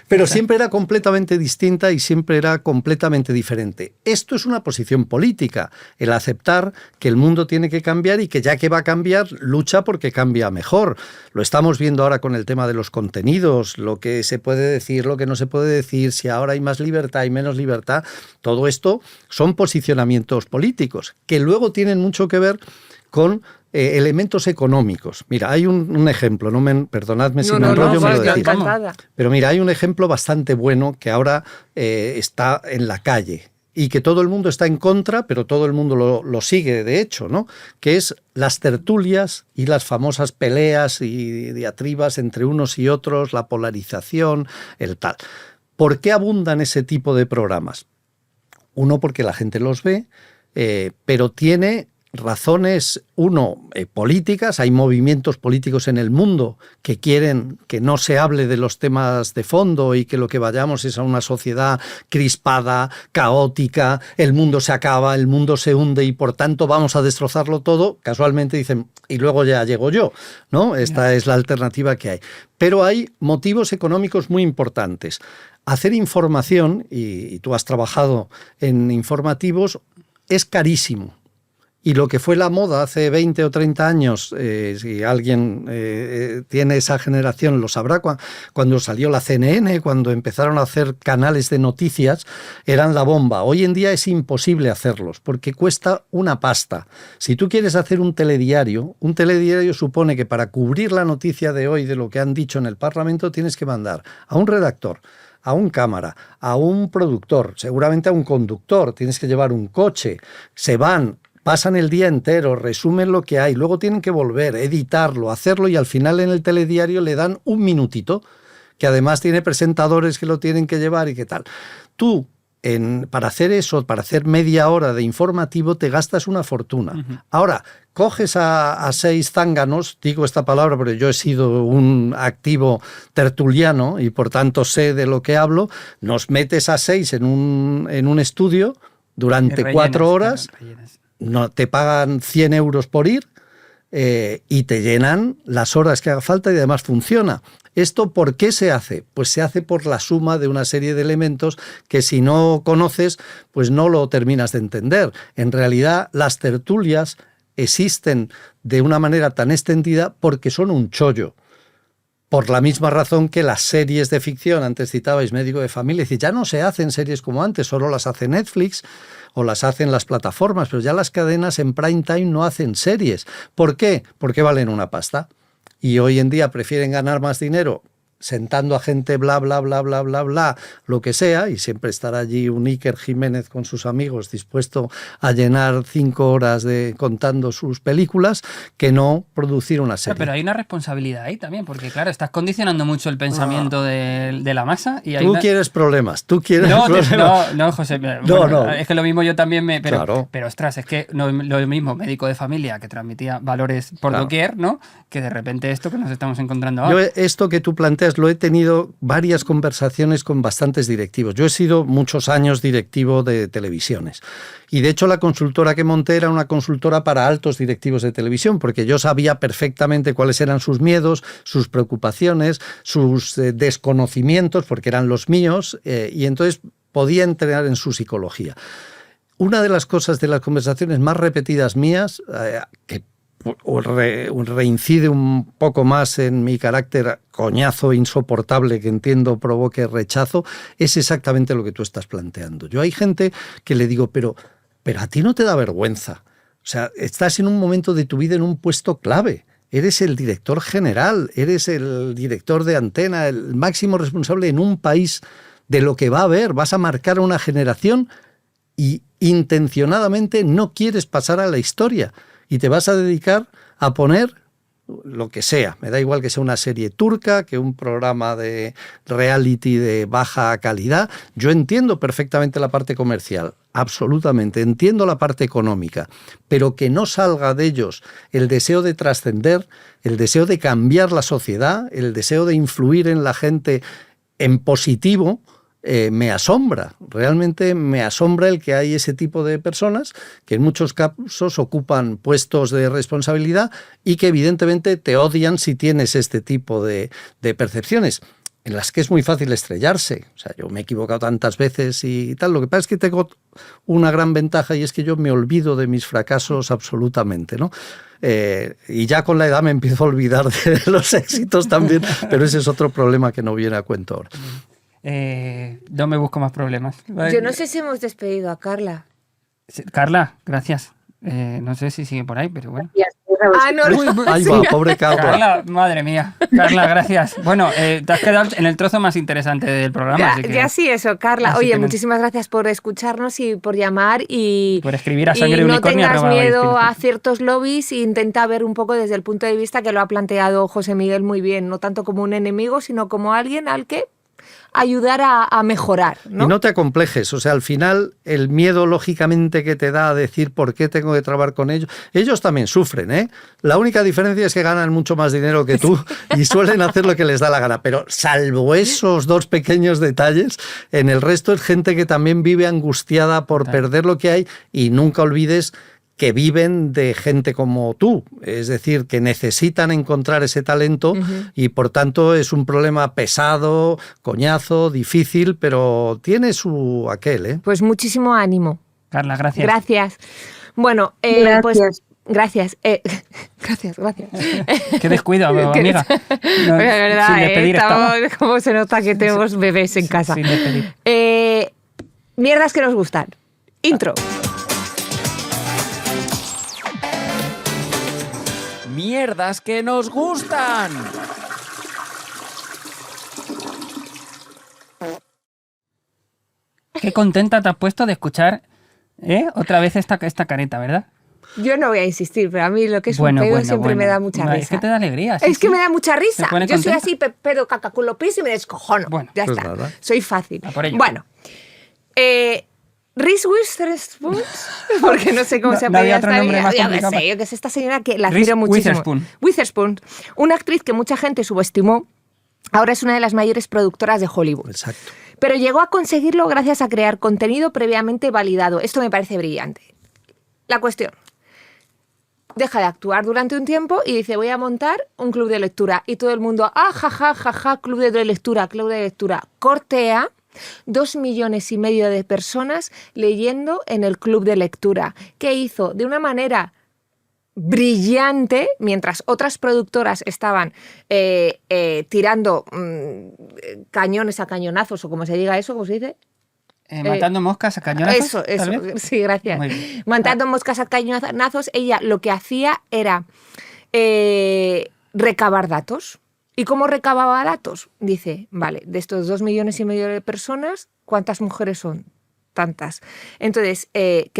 pero siempre era completamente distinta y siempre era completamente diferente. Esto es una posición política, el aceptar que el mundo tiene que cambiar y que ya que va a cambiar, lucha porque cambia mejor. Lo estamos viendo ahora con el tema de los contenidos, lo que se puede decir, lo que no se puede decir, si ahora hay más libertad y menos libertad. Todo esto son posicionamientos políticos que luego tienen mucho que ver con elementos económicos. Mira, hay un ejemplo, perdonadme si me enrollo, me lo decís. Pero mira, hay un ejemplo bastante bueno que ahora está en la calle y que todo el mundo está en contra, pero todo el mundo lo sigue, de hecho, ¿no? Que es las tertulias y las famosas peleas y diatribas entre unos y otros, la polarización, el tal. ¿Por qué abundan ese tipo de programas? Uno, porque la gente los ve, pero tiene razones, políticas. Hay movimientos políticos en el mundo que quieren que no se hable de los temas de fondo y que lo que vayamos es a una sociedad crispada, caótica, el mundo se acaba, el mundo se hunde y por tanto vamos a destrozarlo todo. Casualmente dicen, y luego ya llego yo, ¿no? Esta es la alternativa que hay. Pero hay motivos económicos muy importantes. Hacer información, y tú has trabajado en informativos, es carísimo. Y lo que fue la moda hace 20 o 30 años, si alguien tiene esa generación lo sabrá, cuando salió la CNN, cuando empezaron a hacer canales de noticias, eran la bomba. Hoy en día es imposible hacerlos porque cuesta una pasta. Si tú quieres hacer un telediario supone que para cubrir la noticia de hoy de lo que han dicho en el Parlamento tienes que mandar a un redactor, a un cámara, a un productor, seguramente a un conductor, tienes que llevar un coche, pasan el día entero, resumen lo que hay, luego tienen que volver, editarlo, hacerlo y al final en el telediario le dan un minutito, que además tiene presentadores que lo tienen que llevar y qué tal. Tú, para hacer eso, para hacer media hora de informativo, te gastas una fortuna. Uh-huh. Ahora, coges a 6 zánganos, digo esta palabra porque yo he sido un activo tertuliano y por tanto sé de lo que hablo, nos metes a 6 en un estudio durante 4 horas... No, te pagan 100 euros por ir y te llenan las horas que haga falta y además funciona. ¿Esto por qué se hace? Pues se hace por la suma de una serie de elementos que si no conoces, pues no lo terminas de entender. En realidad, las tertulias existen de una manera tan extendida porque son un chollo. Por la misma razón que las series de ficción, antes citabais Médico de Familia, es decir, ya no se hacen series como antes, solo las hace Netflix o las hacen las plataformas, pero ya las cadenas en prime time no hacen series. ¿Por qué? Porque valen una pasta. Y hoy en día prefieren ganar más dinero sentando a gente bla, bla, bla, bla, bla, bla, lo que sea, y siempre estará allí un Iker Jiménez con sus amigos dispuesto a llenar 5 horas contando sus películas, que no producir una serie. Pero hay una responsabilidad ahí también, porque claro, estás condicionando mucho el pensamiento de la masa. Y hay tú quieres problemas, tú quieres problemas. No, José, no. Es que lo mismo yo también Claro. Pero ostras, es que lo mismo Médico de Familia, que transmitía valores por doquier, ¿no? Que de repente esto que nos estamos encontrando ahora. Yo esto que tú planteas lo he tenido varias conversaciones con bastantes directivos. Yo he sido muchos años directivo de televisiones y de hecho la consultora que monté era una consultora para altos directivos de televisión, porque yo sabía perfectamente cuáles eran sus miedos, sus preocupaciones, sus desconocimientos, porque eran los míos, y entonces podía entrar en su psicología. Una de las cosas de las conversaciones más repetidas mías, que reincide un poco más en mi carácter coñazo insoportable que entiendo provoque rechazo, es exactamente lo que tú estás planteando. Yo hay gente que le digo, pero a ti no te da vergüenza. O sea, estás en un momento de tu vida en un puesto clave. Eres el director general, eres el director de antena, el máximo responsable en un país de lo que va a haber. Vas a marcar a una generación y intencionadamente no quieres pasar a la historia. Y te vas a dedicar a poner lo que sea. Me da igual que sea una serie turca, que un programa de reality de baja calidad. Yo entiendo perfectamente la parte comercial, absolutamente. Entiendo la parte económica, pero que no salga de ellos el deseo de trascender, el deseo de cambiar la sociedad, el deseo de influir en la gente en positivo. Me asombra, realmente me asombra el que hay ese tipo de personas que en muchos casos ocupan puestos de responsabilidad y que evidentemente te odian si tienes este tipo de percepciones, en las que es muy fácil estrellarse. O sea, yo me he equivocado tantas veces y tal. Lo que pasa es que tengo una gran ventaja y es que yo me olvido de mis fracasos absolutamente, ¿no? Y ya con la edad me empiezo a olvidar de los éxitos también, pero ese es otro problema que no viene a cuento ahora. No me busco más problemas. Yo no sé si hemos despedido a Carla. Carla, gracias. No sé si sigue por ahí, pero bueno. No. Ahí va, pobre Carla. Carla, madre mía. Carla, gracias. Bueno, te has quedado en el trozo más interesante del programa. Ya sí, eso, Carla. Oye, muchísimas gracias por escucharnos y por llamar y por escribir a Sangre y no Unicornio. tengas miedo a ciertos lobbies e intenta ver un poco desde el punto de vista que lo ha planteado José Miguel muy bien, no tanto como un enemigo, sino como alguien al que ayudar a mejorar, ¿no? Y no te acomplejes, o sea, al final el miedo lógicamente que te da a decir por qué tengo que trabajar con ellos, ellos también sufren, ¿eh? La única diferencia es que ganan mucho más dinero que tú y suelen hacer lo que les da la gana, pero salvo esos dos pequeños detalles, en el resto es gente que también vive angustiada por perder lo que hay y nunca olvides que viven de gente como tú, es decir, que necesitan encontrar ese talento y por tanto es un problema pesado, coñazo, difícil, pero tiene su aquel, ¿eh? Pues muchísimo ánimo. Carla, gracias. Gracias. Bueno, gracias. Pues gracias. Gracias. Qué descuido, amiga. No, verdad, sin despedir ¿cómo se nota que tenemos bebés en casa? Sin despedir. Mierdas que nos gustan. Intro. Mierdas que nos gustan. Qué contenta te has puesto de escuchar otra vez esta careta, ¿verdad? Yo no voy a insistir, pero a mí lo que es un pedo siempre me da mucha risa. Es que te da alegría. Es que me da mucha risa. Yo soy así, pedo, caca, culo, pis y me descojono. Bueno, ya pues está. nada. Soy fácil. Por ello. Bueno, Reese Witherspoon, porque no sé cómo se no había apellida otro esta nombre niña. más complicado. Yo que sé, esta señora que la Reese admiro muchísimo. Witherspoon. Una actriz que mucha gente subestimó, ahora es una de las mayores productoras de Hollywood. Exacto. Pero llegó a conseguirlo gracias a crear contenido previamente validado. Esto me parece brillante. La cuestión. Deja de actuar durante un tiempo y dice, voy a montar un club de lectura. Y todo el mundo, jaja, club de lectura. Cortea 2,5 millones de personas leyendo en el club de lectura. ¿Qué hizo? De una manera brillante, mientras otras productoras estaban tirando cañones a cañonazos, o como se diga eso, ¿cómo se dice? Matando moscas a cañonazos. Eso, sí, gracias. Matando moscas a cañonazos, ella lo que hacía era recabar datos. ¿Y cómo recababa datos? Dice, vale, de estos 2,5 millones de personas, ¿cuántas mujeres son? Tantas. Entonces, ¿qué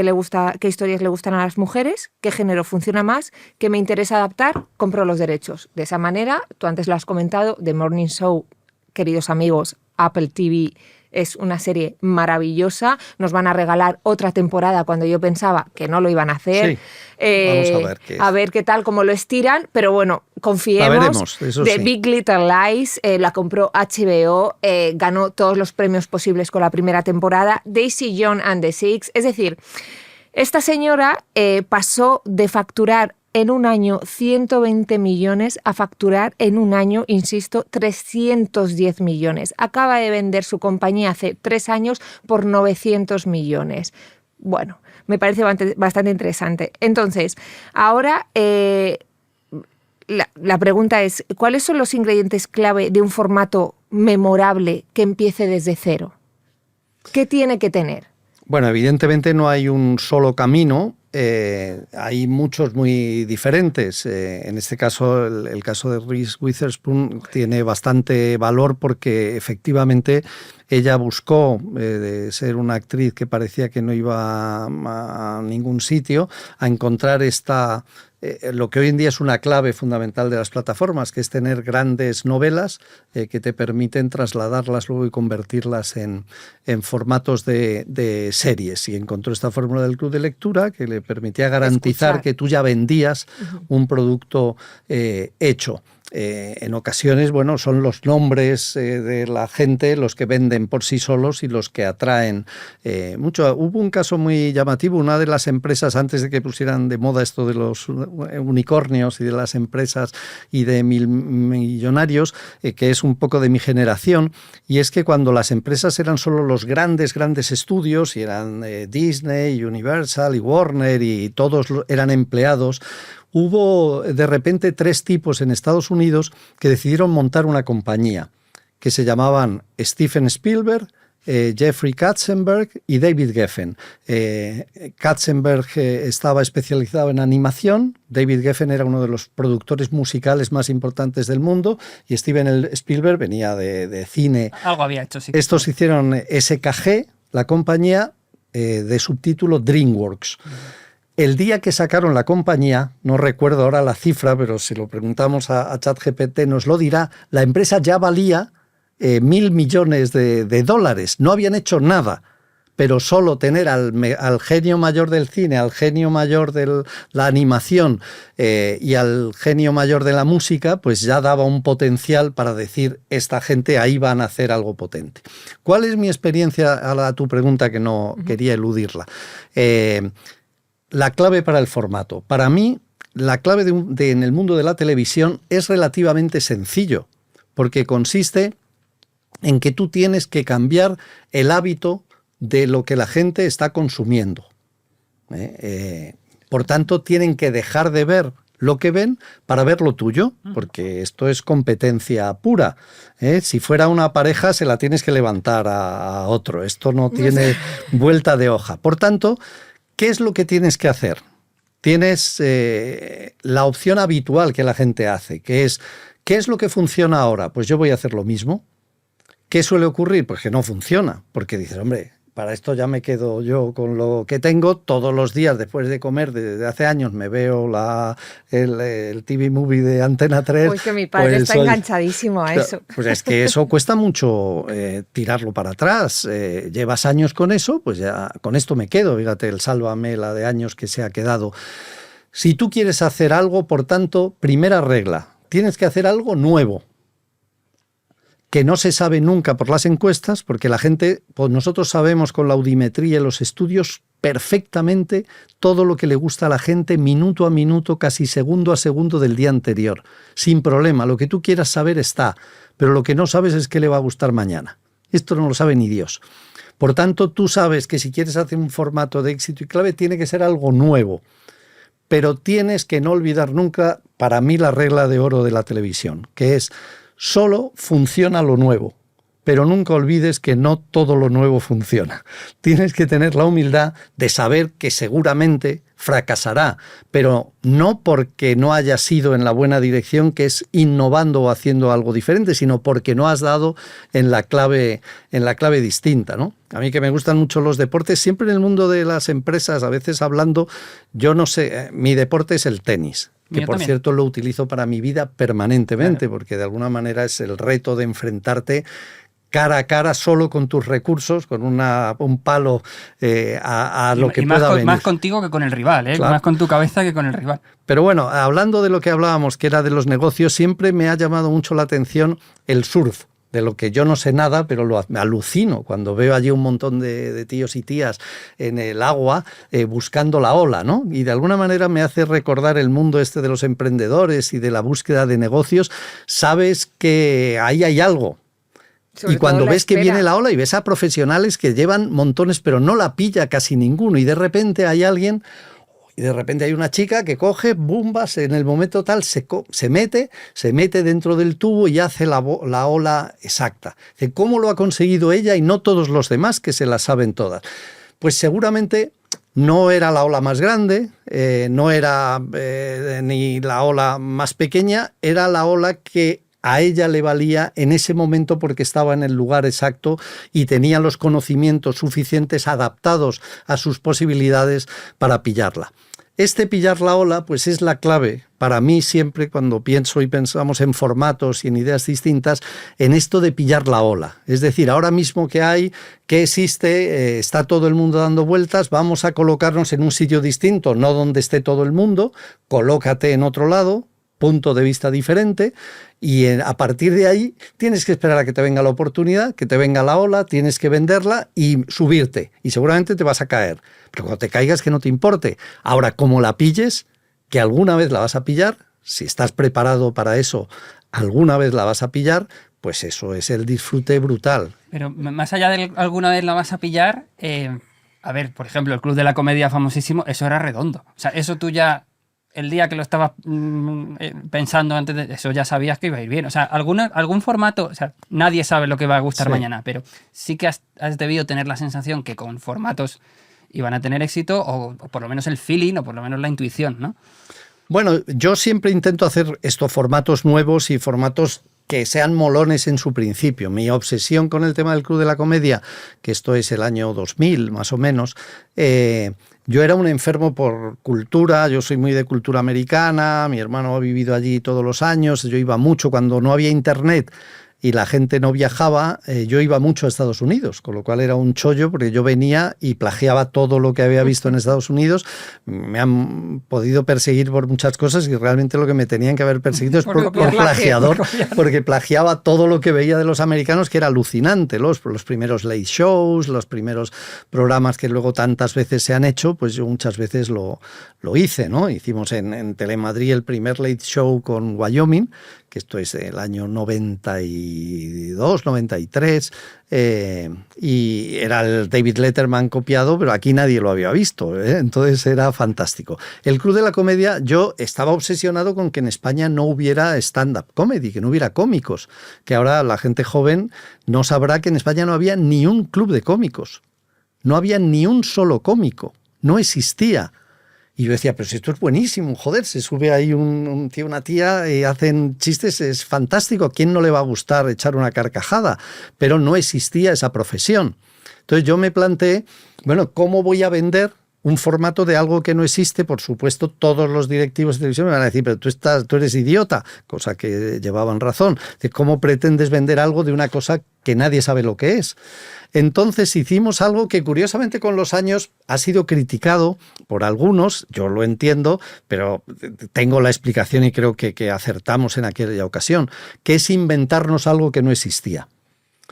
historias le gustan a las mujeres? ¿Qué género funciona más? ¿Qué me interesa adaptar? Compro los derechos. De esa manera, tú antes lo has comentado, The Morning Show, queridos amigos, Apple TV es una serie maravillosa. Nos van a regalar otra temporada cuando yo pensaba que no lo iban a hacer. Sí. Vamos a ver qué tal, cómo lo estiran, pero bueno, confiemos. La veremos, eso The sí. Big Little Lies, la compró HBO, ganó todos los premios posibles con la primera temporada. Daisy Jones and the Six. Es decir, esta señora pasó de facturar en un año 120 millones a facturar en un año, insisto, 310 millones. Acaba de vender su compañía hace 3 años por 900 millones. Bueno, me parece bastante interesante. Entonces, ahora la pregunta es, ¿cuáles son los ingredientes clave de un formato memorable que empiece desde cero? ¿Qué tiene que tener? Bueno, evidentemente no hay un solo camino. Hay muchos muy diferentes. En este caso, el caso de Reese Witherspoon tiene bastante valor porque efectivamente ella buscó de ser una actriz que parecía que no iba a ningún sitio, a encontrar lo que hoy en día es una clave fundamental de las plataformas, que es tener grandes novelas que te permiten trasladarlas luego y convertirlas en formatos de series. Y encontró esta fórmula del club de lectura que le permitía garantizar que tú ya vendías un producto hecho. En ocasiones, bueno, son los nombres de la gente los que venden por sí solos y los que atraen mucho. Hubo un caso muy llamativo, una de las empresas, antes de que pusieran de moda esto de los unicornios y de las empresas y de millonarios, que es un poco de mi generación, y es que cuando las empresas eran solo los grandes estudios, y eran Disney, Universal y Warner, y todos eran empleados, hubo de repente 3 tipos en Estados Unidos que decidieron montar una compañía que se llamaban Steven Spielberg, Jeffrey Katzenberg y David Geffen. Katzenberg estaba especializado en animación, David Geffen era uno de los productores musicales más importantes del mundo y Steven Spielberg venía de cine. Algo había hecho, sí. Estos hicieron SKG, la compañía, de subtítulo DreamWorks. El día que sacaron la compañía, no recuerdo ahora la cifra, pero si lo preguntamos a ChatGPT nos lo dirá, la empresa ya valía 1.000 millones de dólares. No habían hecho nada, pero solo tener al genio mayor del cine, al genio mayor de la animación y al genio mayor de la música, pues ya daba un potencial para decir, esta gente ahí van a hacer algo potente. ¿Cuál es mi experiencia a tu pregunta, que no quería eludirla? La clave para el formato. Para mí, la clave en el mundo de la televisión es relativamente sencillo, porque consiste en que tú tienes que cambiar el hábito de lo que la gente está consumiendo. Por tanto, tienen que dejar de ver lo que ven para ver lo tuyo, porque esto es competencia pura. Si fuera una pareja, se la tienes que levantar a otro. Esto no tiene vuelta de hoja. Por tanto, ¿qué es lo que tienes que hacer? Tienes la opción habitual que la gente hace, que es, ¿qué es lo que funciona ahora? Pues yo voy a hacer lo mismo. ¿Qué suele ocurrir? Pues que no funciona, porque dices, hombre, para esto ya me quedo yo con lo que tengo. Todos los días después de comer, desde hace años, me veo el TV Movie de Antena 3. Pues que mi padre está enganchadísimo a eso. Pues es que eso cuesta mucho tirarlo para atrás. Llevas años con eso, pues ya con esto me quedo. Fíjate, el Sálvame, la de años que se ha quedado. Si tú quieres hacer algo, por tanto, primera regla, tienes que hacer algo nuevo, que no se sabe nunca por las encuestas, porque la gente, pues nosotros sabemos con la audiometría y los estudios perfectamente todo lo que le gusta a la gente minuto a minuto, casi segundo a segundo del día anterior, sin problema. Lo que tú quieras saber está, pero lo que no sabes es qué le va a gustar mañana. Esto no lo sabe ni Dios. Por tanto, tú sabes que si quieres hacer un formato de éxito y clave, tiene que ser algo nuevo. pero tienes que no olvidar nunca, para mí, la regla de oro de la televisión, que es: solo funciona lo nuevo, pero nunca olvides que no todo lo nuevo funciona. Tienes que tener la humildad de saber que seguramente fracasará, pero no porque no hayas ido en la buena dirección, que es innovando o haciendo algo diferente, sino porque no has dado en la clave distinta, ¿no? A mí, que me gustan mucho los deportes, siempre en el mundo de las empresas, a veces hablando, yo no sé, mi deporte es el tenis, que por cierto lo utilizo para mi vida permanentemente, claro, porque de alguna manera es el reto de enfrentarte cara a cara, solo con tus recursos, con un palo a lo que pueda venir. Más contigo que con el rival, claro. Más con tu cabeza que con el rival. Pero bueno, hablando de lo que hablábamos, que era de los negocios, siempre me ha llamado mucho la atención el surf, de lo que yo no sé nada, pero me alucino cuando veo allí un montón de tíos y tías en el agua buscando la ola, ¿no? Y de alguna manera me hace recordar el mundo este de los emprendedores y de la búsqueda de negocios. Sabes que ahí hay algo. Y cuando ves que viene la ola y ves a profesionales que llevan montones, pero no la pilla casi ninguno, y de repente hay alguien, y de repente hay una chica que coge, bumbas, en el momento tal, se mete dentro del tubo y hace la ola exacta. ¿Cómo lo ha conseguido ella y no todos los demás, que se la saben todas? Pues seguramente no era la ola más grande, no era ni la ola más pequeña, era la ola que a ella le valía en ese momento, porque estaba en el lugar exacto y tenía los conocimientos suficientes adaptados a sus posibilidades para pillarla. Pillar la ola, pues es la clave para mí siempre, cuando pienso y pensamos en formatos y en ideas distintas, en esto de pillar la ola. Es decir, ahora mismo que existe, está todo el mundo dando vueltas, vamos a colocarnos en un sitio distinto, no donde esté todo el mundo, colócate en otro lado, punto de vista diferente, y a partir de ahí tienes que esperar a que te venga la oportunidad, que te venga la ola, tienes que venderla y subirte, y seguramente te vas a caer, pero cuando te caigas que no te importe. Ahora, como la pilles, que alguna vez la vas a pillar, si estás preparado para eso, alguna vez la vas a pillar, pues eso es el disfrute brutal. Pero más allá de alguna vez la vas a pillar, a ver, por ejemplo, el Club de la Comedia famosísimo, eso era redondo. O sea, eso tú ya, el día que lo estabas pensando antes de eso, ya sabías que iba a ir bien. O sea, algún formato, o sea, nadie sabe lo que va a gustar mañana, pero sí que has debido tener la sensación que con formatos iban a tener éxito, o por lo menos el feeling, o por lo menos la intuición, ¿no? Bueno, yo siempre intento hacer estos formatos nuevos y formatos que sean molones en su principio. Mi obsesión con el tema del Club de la Comedia, que esto es el año 2000 más o menos, yo era un enfermo por cultura, yo soy muy de cultura americana, mi hermano ha vivido allí todos los años, yo iba mucho cuando no había internet y la gente no viajaba, yo iba mucho a Estados Unidos, con lo cual era un chollo, porque yo venía y plagiaba todo lo que había visto en Estados Unidos. Me han podido perseguir por muchas cosas y realmente lo que me tenían que haber perseguido es por plagiador, porque plagiaba todo lo que veía de los americanos, que era alucinante. Los primeros late shows, los primeros programas que luego tantas veces se han hecho, pues yo muchas veces lo hice, ¿no? Hicimos en Telemadrid el primer late show con Wyoming, que esto es el año 92, 93, y era el David Letterman copiado, pero aquí nadie lo había visto, ¿eh? Entonces era fantástico. El Club de la Comedia, yo estaba obsesionado con que en España no hubiera stand-up comedy, que no hubiera cómicos, que ahora la gente joven no sabrá que en España no había ni un club de cómicos, no había ni un solo cómico, no existía. Y yo decía, pero si esto es buenísimo, joder, se sube ahí un tío, una tía y hacen chistes, es fantástico, ¿a quién no le va a gustar echar una carcajada? Pero no existía esa profesión. Entonces yo me planteé, bueno, ¿cómo voy a vender un formato de algo que no existe? Por supuesto, todos los directivos de televisión me van a decir, pero tú eres idiota, cosa que llevaban razón. ¿Cómo pretendes vender algo de una cosa que nadie sabe lo que es? Entonces hicimos algo que curiosamente con los años ha sido criticado por algunos, yo lo entiendo, pero tengo la explicación y creo que acertamos en aquella ocasión, que es inventarnos algo que no existía.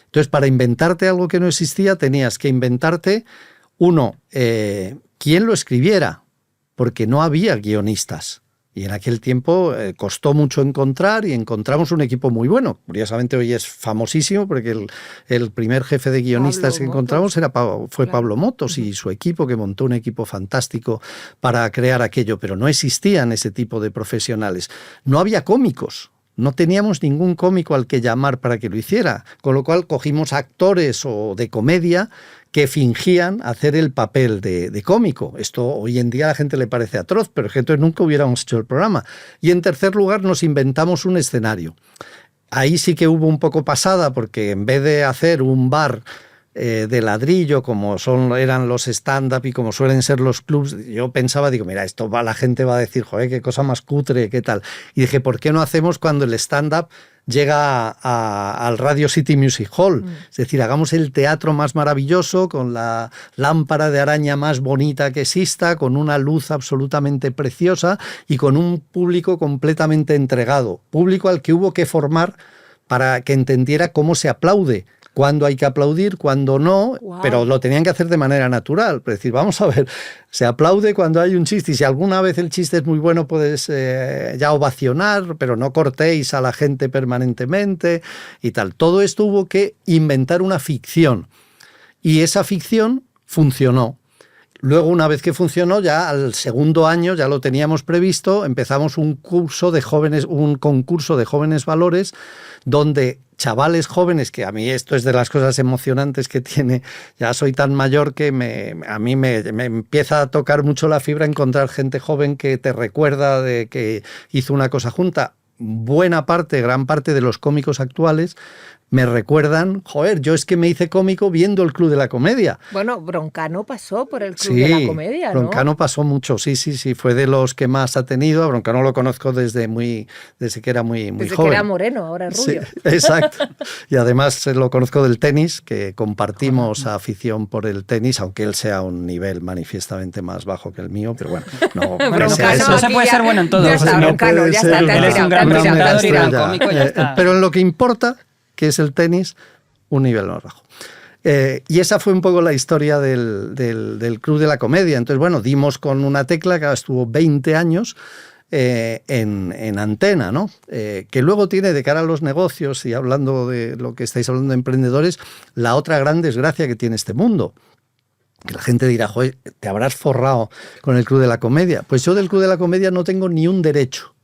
Entonces, para inventarte algo que no existía, tenías que inventarte, quién lo escribiera, porque no había guionistas. Y en aquel tiempo costó mucho encontrar y encontramos un equipo muy bueno. Curiosamente hoy es famosísimo porque el primer jefe de guionistas Pablo que encontramos fue Pablo Motos y su equipo, que montó un equipo fantástico para crear aquello, pero no existían ese tipo de profesionales. No había cómicos. No teníamos ningún cómico al que llamar para que lo hiciera, con lo cual cogimos actores o de comedia que fingían hacer el papel de cómico. Esto hoy en día a la gente le parece atroz, pero es que entonces nunca hubiéramos hecho el programa. Y en tercer lugar nos inventamos un escenario. Ahí sí que hubo un poco pasada, porque en vez de hacer un bar de ladrillo, como eran los stand-up y como suelen ser los clubs, yo pensaba, digo, mira, la gente va a decir, joder, qué cosa más cutre, qué tal. Y dije, ¿por qué no hacemos cuando el stand-up llega al Radio City Music Hall? Es decir, hagamos el teatro más maravilloso, con la lámpara de araña más bonita que exista, con una luz absolutamente preciosa y con un público completamente entregado. Público al que hubo que formar para que entendiera cómo se aplaude. Cuándo hay que aplaudir, cuándo no, pero lo tenían que hacer de manera natural. Es decir, vamos a ver, se aplaude cuando hay un chiste y si alguna vez el chiste es muy bueno puedes ya ovacionar, pero no cortéis a la gente permanentemente y tal. Todo esto hubo que inventar una ficción y esa ficción funcionó. Luego, una vez que funcionó, ya al segundo año, ya lo teníamos previsto, empezamos un concurso de jóvenes valores, donde chavales jóvenes, que a mí esto es de las cosas emocionantes que tiene, ya soy tan mayor que a mí me empieza a tocar mucho la fibra encontrar gente joven que te recuerda de que hizo una cosa junta. Gran parte de los cómicos actuales me recuerdan, joder, yo es que me hice cómico viendo el Club de la Comedia. Bueno, Broncano pasó por el Club de la Comedia, ¿no? Broncano pasó mucho, sí, fue de los que más ha tenido. A Broncano lo conozco desde que era muy joven. Desde que era moreno, ahora es rubio. Sí, exacto. Y además lo conozco del tenis, que compartimos afición por el tenis, aunque él sea un nivel manifiestamente más bajo que el mío, pero bueno, no se puede ser bueno en todo. Ya está, Broncano, ya está. Él es un gran presentador y gran cómico, ya está. Pero en lo que importa, que es el tenis, un nivel más bajo. Y esa fue un poco la historia del Club de la Comedia. Entonces, bueno, dimos con una tecla que estuvo 20 años en antena, ¿no? Que luego tiene, de cara a los negocios, y hablando de lo que estáis hablando de emprendedores, la otra gran desgracia que tiene este mundo. Que la gente dirá, joder, te habrás forrado con el Club de la Comedia. Pues yo del Club de la Comedia no tengo ni un derecho.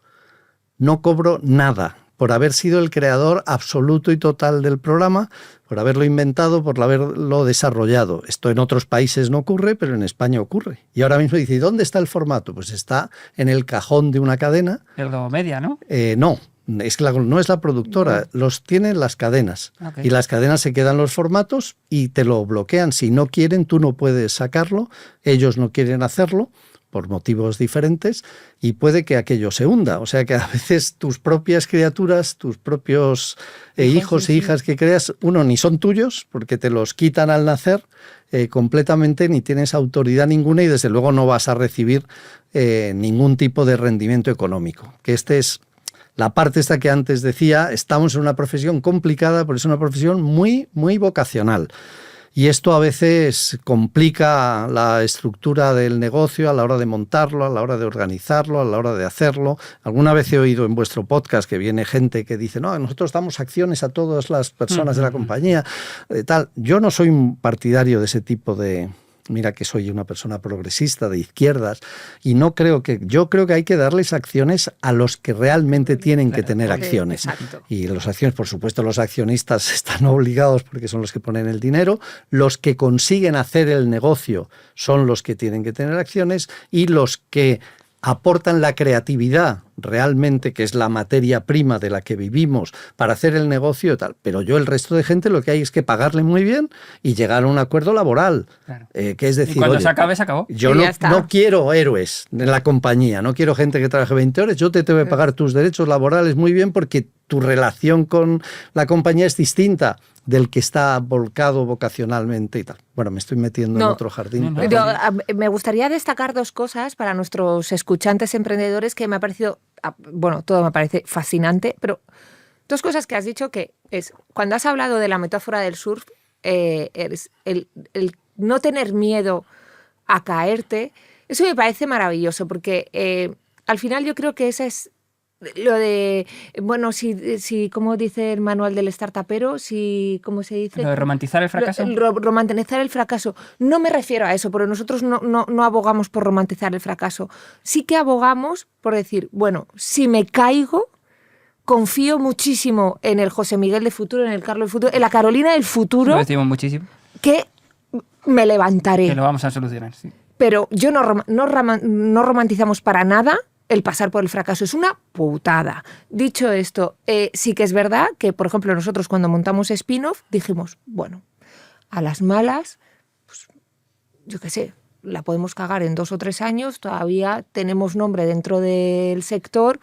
No cobro nada por haber sido el creador absoluto y total del programa, por haberlo inventado, por haberlo desarrollado. Esto en otros países no ocurre, pero en España ocurre. Y ahora mismo dice, ¿dónde está el formato? Pues está en el cajón de una cadena. El Globomedia, ¿no? No, es que no es la productora, los tienen las cadenas. Okay. Y las cadenas se quedan los formatos y te lo bloquean. Si no quieren, tú no puedes sacarlo, ellos no quieren hacerlo, por motivos diferentes, y puede que aquello se hunda. O sea que a veces tus propias criaturas, tus propios hijos e hijas que creas, ni son tuyos, porque te los quitan al nacer completamente, ni tienes autoridad ninguna y desde luego no vas a recibir ningún tipo de rendimiento económico. Que es la parte esta que antes decía, estamos en una profesión complicada, pero es una profesión muy, muy vocacional. Y esto a veces complica la estructura del negocio a la hora de montarlo, a la hora de organizarlo, a la hora de hacerlo. Alguna vez he oído en vuestro podcast que viene gente que dice, no, nosotros damos acciones a todas las personas de la compañía, tal. Yo no soy un partidario de ese tipo de... Mira que soy una persona progresista, de izquierdas, y yo creo que hay que darles acciones a los que realmente tienen que tener acciones. Exacto. Y las acciones, por supuesto, los accionistas están obligados porque son los que ponen el dinero, los que consiguen hacer el negocio son los que tienen que tener acciones y los que aportan la creatividad realmente, que es la materia prima de la que vivimos para hacer el negocio y tal. Pero el resto de gente, lo que hay es que pagarle muy bien y llegar a un acuerdo laboral. Claro. Que es decir, y cuando se acabe, se acabó. Yo no quiero héroes en la compañía, no quiero gente que trabaje 20 horas, yo te tengo que pagar tus derechos laborales muy bien porque tu relación con la compañía es distinta del que está volcado vocacionalmente y tal. Bueno, me estoy metiendo en otro jardín. Me gustaría destacar dos cosas para nuestros escuchantes emprendedores que me ha parecido, todo me parece fascinante, pero dos cosas que has dicho que es, cuando has hablado de la metáfora del surf, el no tener miedo a caerte, eso me parece maravilloso porque al final yo creo que esa es lo de, bueno, si ¿cómo dice el manual del startupero? ¿Cómo se dice? Lo de romantizar el fracaso. Romantizar el fracaso. No me refiero a eso, porque nosotros no abogamos por romantizar el fracaso. Sí que abogamos por decir, bueno, si me caigo, confío muchísimo en el José Miguel de futuro, en el Carlos del futuro, en la Carolina del futuro. Lo decimos muchísimo. Que me levantaré. Que lo vamos a solucionar, sí. Pero yo no romantizamos para nada el pasar por el fracaso. Es una putada. Dicho esto, sí que es verdad que, por ejemplo, nosotros cuando montamos Spin-off dijimos, bueno, a las malas, pues, yo qué sé, la podemos cagar en 2 o 3 años, todavía tenemos nombre dentro del sector,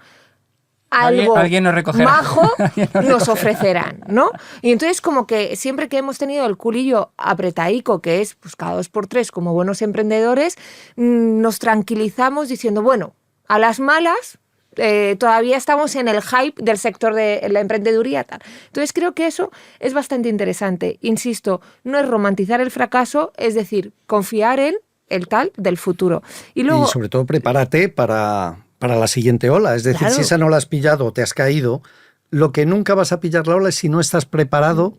algo ¿Alguien nos recogerá? majo nos ofrecerán, ¿no? Y entonces como que siempre que hemos tenido el culillo apretaico, que es pues cada 2 por 3 como buenos emprendedores, nos tranquilizamos diciendo, bueno, a las malas todavía estamos en el hype del sector de la emprendeduría. Tal. Entonces creo que eso es bastante interesante. Insisto, no es romantizar el fracaso, es decir, confiar en el tal del futuro. Y luego, sobre todo prepárate para la siguiente ola. Es decir, claro, si esa no la has pillado o te has caído, lo que nunca vas a pillar la ola es si no estás preparado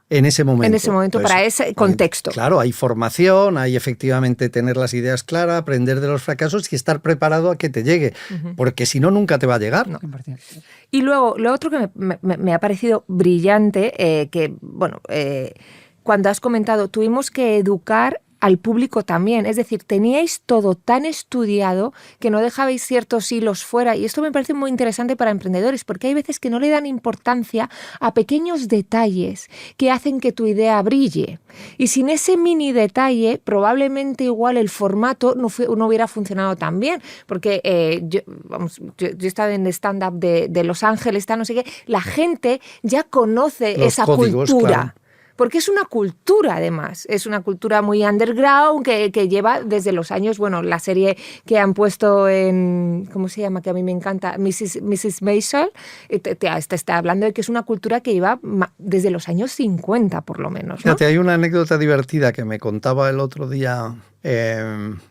en ese momento. En ese momento, entonces, para ese contexto. Claro, hay formación, hay efectivamente tener las ideas claras, aprender de los fracasos y estar preparado a que te llegue, porque si no, nunca te va a llegar. No. Y luego, lo otro que me ha parecido brillante, que, bueno, cuando has comentado, tuvimos que educar al público también, es decir, teníais todo tan estudiado que no dejabais ciertos hilos fuera, y esto me parece muy interesante para emprendedores, porque hay veces que no le dan importancia a pequeños detalles que hacen que tu idea brille, y sin ese mini detalle probablemente igual el formato no hubiera funcionado tan bien, porque yo he estado en stand-up de Los Ángeles, no sé qué, la gente ya conoce los esa códigos, cultura. Claro. Porque es una cultura, además. Es una cultura muy underground que lleva desde los años, bueno, la serie que han puesto en, ¿cómo se llama? Que a mí me encanta, Mrs. Maisel, te está hablando de que es una cultura que lleva desde los años 50, por lo menos, ¿no? Fíjate, hay una anécdota divertida que me contaba el otro día,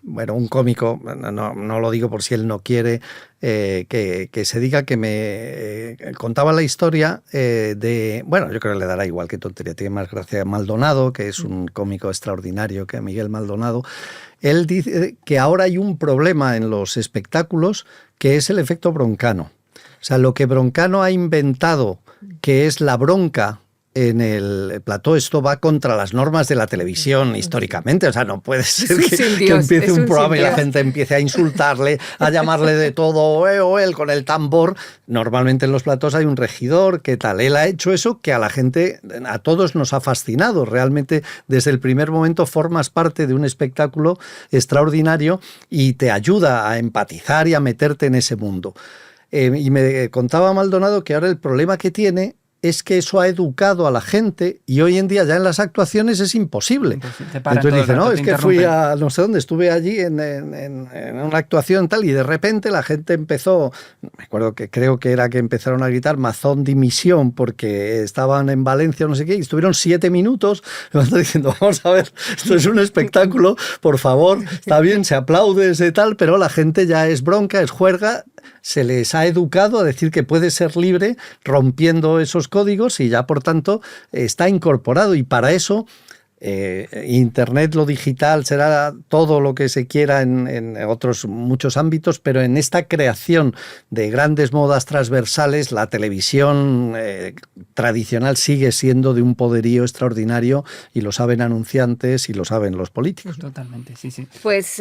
bueno, un cómico, no lo digo por si él no quiere, que se diga que me contaba la historia de, bueno, yo creo que le dará igual, qué tontería, tiene más gracia Maldonado, que es un cómico extraordinario, que Miguel Maldonado. Él dice que ahora hay un problema en los espectáculos que es el efecto Broncano. O sea, lo que Broncano ha inventado, que es la bronca en el plató, esto va contra las normas de la televisión históricamente. O sea, no puede ser que empiece un programa y la gente empiece a insultarle, a llamarle de todo, o él con el tambor. Normalmente en los platós hay un regidor, ¿qué tal? Él ha hecho eso que a la gente, a todos nos ha fascinado. Realmente desde el primer momento formas parte de un espectáculo extraordinario y te ayuda a empatizar y a meterte en ese mundo. Y me contaba Maldonado que ahora el problema que tiene es que eso ha educado a la gente y hoy en día ya en las actuaciones es imposible. Entonces dice, no, es que fui a no sé dónde, estuve allí en una actuación tal y de repente la gente empezó, me acuerdo que creo que era que empezaron a gritar Mazón dimisión porque estaban en Valencia o no sé qué y estuvieron 7 minutos diciendo, vamos a ver, esto es un espectáculo, por favor, está bien, se aplaude, se tal, pero la gente ya es bronca, es juerga. Se les ha educado a decir que puede ser libre rompiendo esos códigos y ya, por tanto, está incorporado. Y para eso, Internet, lo digital, será todo lo que se quiera en otros muchos ámbitos, pero en esta creación de grandes modas transversales, la televisión tradicional sigue siendo de un poderío extraordinario y lo saben anunciantes y lo saben los políticos. Totalmente, sí, sí. Pues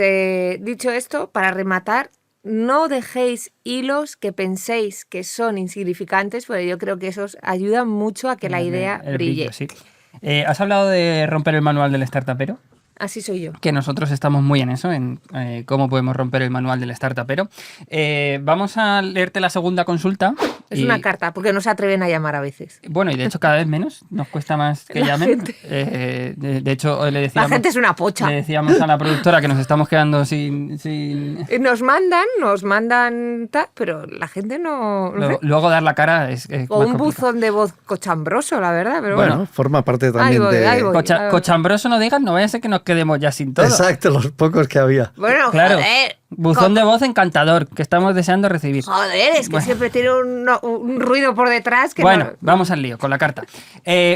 dicho esto, para rematar, no dejéis hilos que penséis que son insignificantes, porque yo creo que esos ayudan mucho a que la idea brille. Brillo, sí. ¿Has hablado de romper el manual del startupero? Así soy yo. Que nosotros estamos muy en eso, en cómo podemos romper el manual del startupero. Vamos a leerte la segunda consulta. Es una carta, porque no se atreven a llamar a veces. Bueno, y de hecho cada vez menos, nos cuesta más que llamen. De hecho, hoy le decíamos... La gente es una pocha. Le decíamos a la productora que nos estamos quedando sin... Nos mandan tal, pero la gente no sé. Luego dar la cara es o un buzón de voz cochambroso, la verdad. Pero bueno, forma parte también ahí voy. Cochambroso no digas, no vaya a ser que nos quedemos ya sin todo. Exacto, los pocos que había. Bueno, Claro. joder. Buzón de voz encantador, que estamos deseando recibir. Joder, es que Bueno. siempre tiene un ruido por detrás que Bueno, no... vamos al lío con la carta.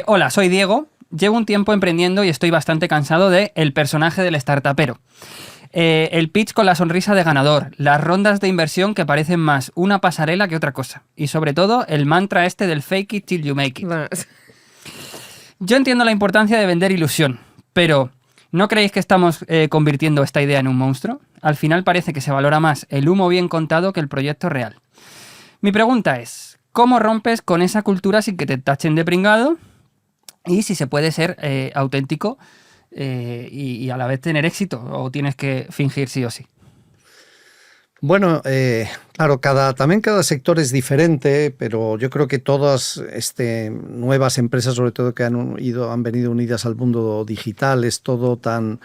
Hola, soy Diego. Llevo un tiempo emprendiendo y estoy bastante cansado de el personaje del startupero. El pitch con la sonrisa de ganador, las rondas de inversión que parecen más una pasarela que otra cosa. Y sobre todo, el mantra este del fake it till you make it. Bueno, Yo entiendo la importancia de vender ilusión, pero ¿no creéis que estamos convirtiendo esta idea en un monstruo? Al final parece que se valora más el humo bien contado que el proyecto real. Mi pregunta es, ¿cómo rompes con esa cultura sin que te tachen de pringado? Y si se puede ser auténtico y a la vez tener éxito, o tienes que fingir sí o sí. Bueno, claro, también cada sector es diferente, pero yo creo que todas nuevas empresas, sobre todo que han venido unidas al mundo digital, es todo tan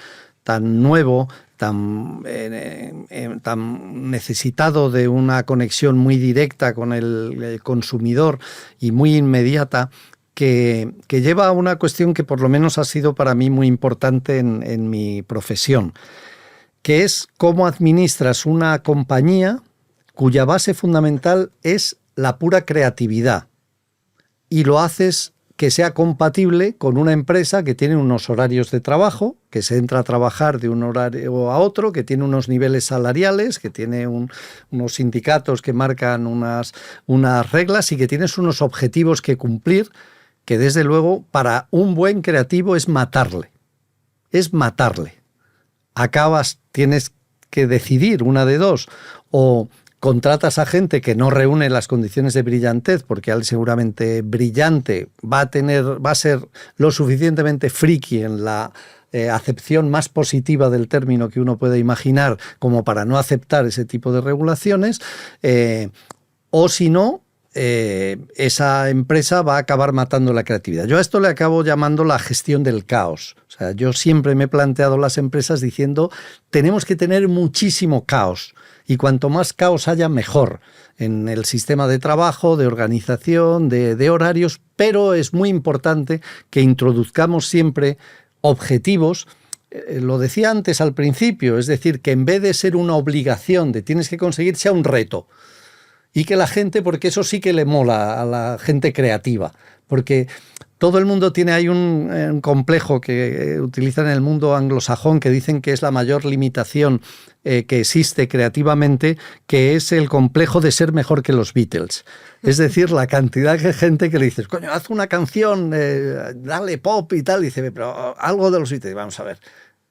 nuevo, tan necesitado de una conexión muy directa con el consumidor y muy inmediata, que lleva a una cuestión que por lo menos ha sido para mí muy importante en mi profesión, que es cómo administras una compañía cuya base fundamental es la pura creatividad y lo haces que sea compatible con una empresa que tiene unos horarios de trabajo, que se entra a trabajar de un horario a otro, que tiene unos niveles salariales, que tiene unos sindicatos que marcan unas reglas y que tienes unos objetivos que cumplir, que desde luego para un buen creativo es matarle. Es matarle. Tienes que decidir una de dos, o contratas a gente que no reúne las condiciones de brillantez, porque él seguramente brillante va a ser lo suficientemente friki en la acepción más positiva del término que uno puede imaginar, como para no aceptar ese tipo de regulaciones, o si no, esa empresa va a acabar matando la creatividad. Yo a esto le acabo llamando la gestión del caos. O sea, yo siempre me he planteado las empresas diciendo, tenemos que tener muchísimo caos, y cuanto más caos haya, mejor, en el sistema de trabajo, de organización, de horarios, pero es muy importante que introduzcamos siempre objetivos. Lo decía antes al principio, es decir, que en vez de ser una obligación de tienes que conseguir, sea un reto. Y que la gente, porque eso sí que le mola a la gente creativa, porque todo el mundo tiene ahí un complejo que utilizan en el mundo anglosajón, que dicen que es la mayor limitación que existe creativamente, que es el complejo de ser mejor que los Beatles. Es decir, la cantidad de gente que le dices, coño, haz una canción, dale pop y tal, y dice, pero algo de los Beatles, vamos a ver.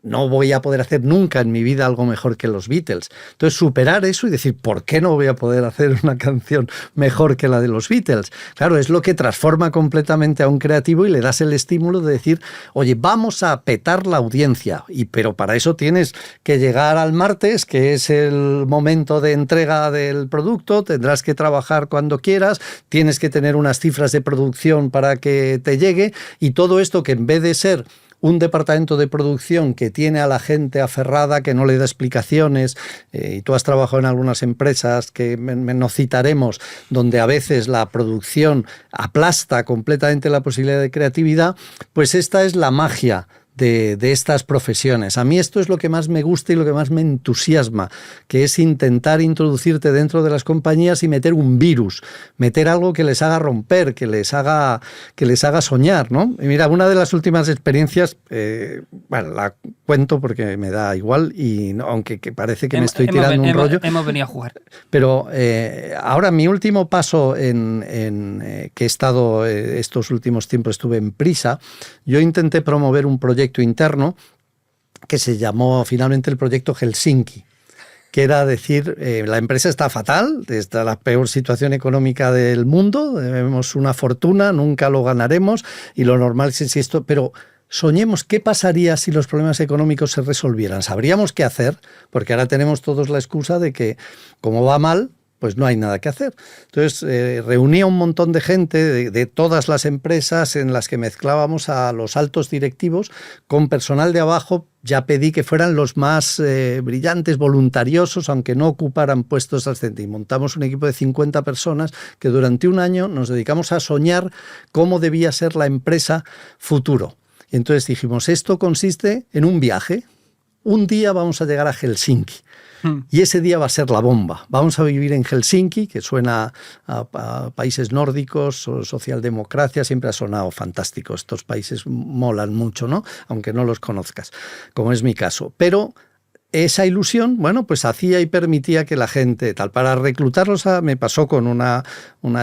No voy a poder hacer nunca en mi vida algo mejor que los Beatles. Entonces, superar eso y decir, ¿por qué no voy a poder hacer una canción mejor que la de los Beatles? Claro, es lo que transforma completamente a un creativo y le das el estímulo de decir, oye, vamos a petar la audiencia. Pero para eso tienes que llegar al martes, que es el momento de entrega del producto, tendrás que trabajar cuando quieras, tienes que tener unas cifras de producción para que te llegue, y todo esto que en vez de ser un departamento de producción que tiene a la gente aferrada, que no le da explicaciones, y tú has trabajado en algunas empresas que no citaremos, donde a veces la producción aplasta completamente la posibilidad de creatividad, pues esta es la magia de estas profesiones. A mí esto es lo que más me gusta y lo que más me entusiasma, que es intentar introducirte dentro de las compañías y meter un virus, meter algo que les haga romper, que les haga soñar, ¿no? Y mira, una de las últimas experiencias, bueno, la cuento porque me da igual, y no, aunque parece que me estoy tirando un rollo. Hemos venido a jugar. Pero ahora mi último paso que he estado estos últimos tiempos, estuve en Prisa. Yo intenté promover un proyecto interno que se llamó finalmente el proyecto Helsinki, que era decir, la empresa está fatal, está la peor situación económica del mundo, debemos una fortuna, nunca lo ganaremos, y lo normal es esto, pero soñemos qué pasaría si los problemas económicos se resolvieran. Sabríamos qué hacer, porque ahora tenemos todos la excusa de que como va mal, pues no hay nada que hacer. Entonces reunía un montón de gente de todas las empresas, en las que mezclábamos a los altos directivos con personal de abajo. Ya pedí que fueran los más brillantes, voluntariosos, aunque no ocuparan puestos ascendentes. Y montamos un equipo de 50 personas que durante un año nos dedicamos a soñar cómo debía ser la empresa futuro. Y entonces dijimos, esto consiste en un viaje. Un día vamos a llegar a Helsinki. Y ese día va a ser la bomba. Vamos a vivir en Helsinki, que suena a países nórdicos, socialdemocracia, siempre ha sonado fantástico. Estos países molan mucho, ¿no? Aunque no los conozcas, como es mi caso. Pero esa ilusión, bueno, pues hacía y permitía que la gente, tal, para reclutarlos, me pasó con una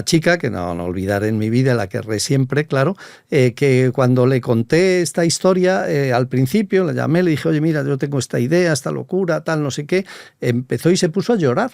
chica, que no olvidaré en mi vida, la querré siempre, claro, que cuando le conté esta historia, al principio la llamé, le dije, oye, mira, yo tengo esta idea, esta locura, tal, no sé qué, empezó y se puso a llorar.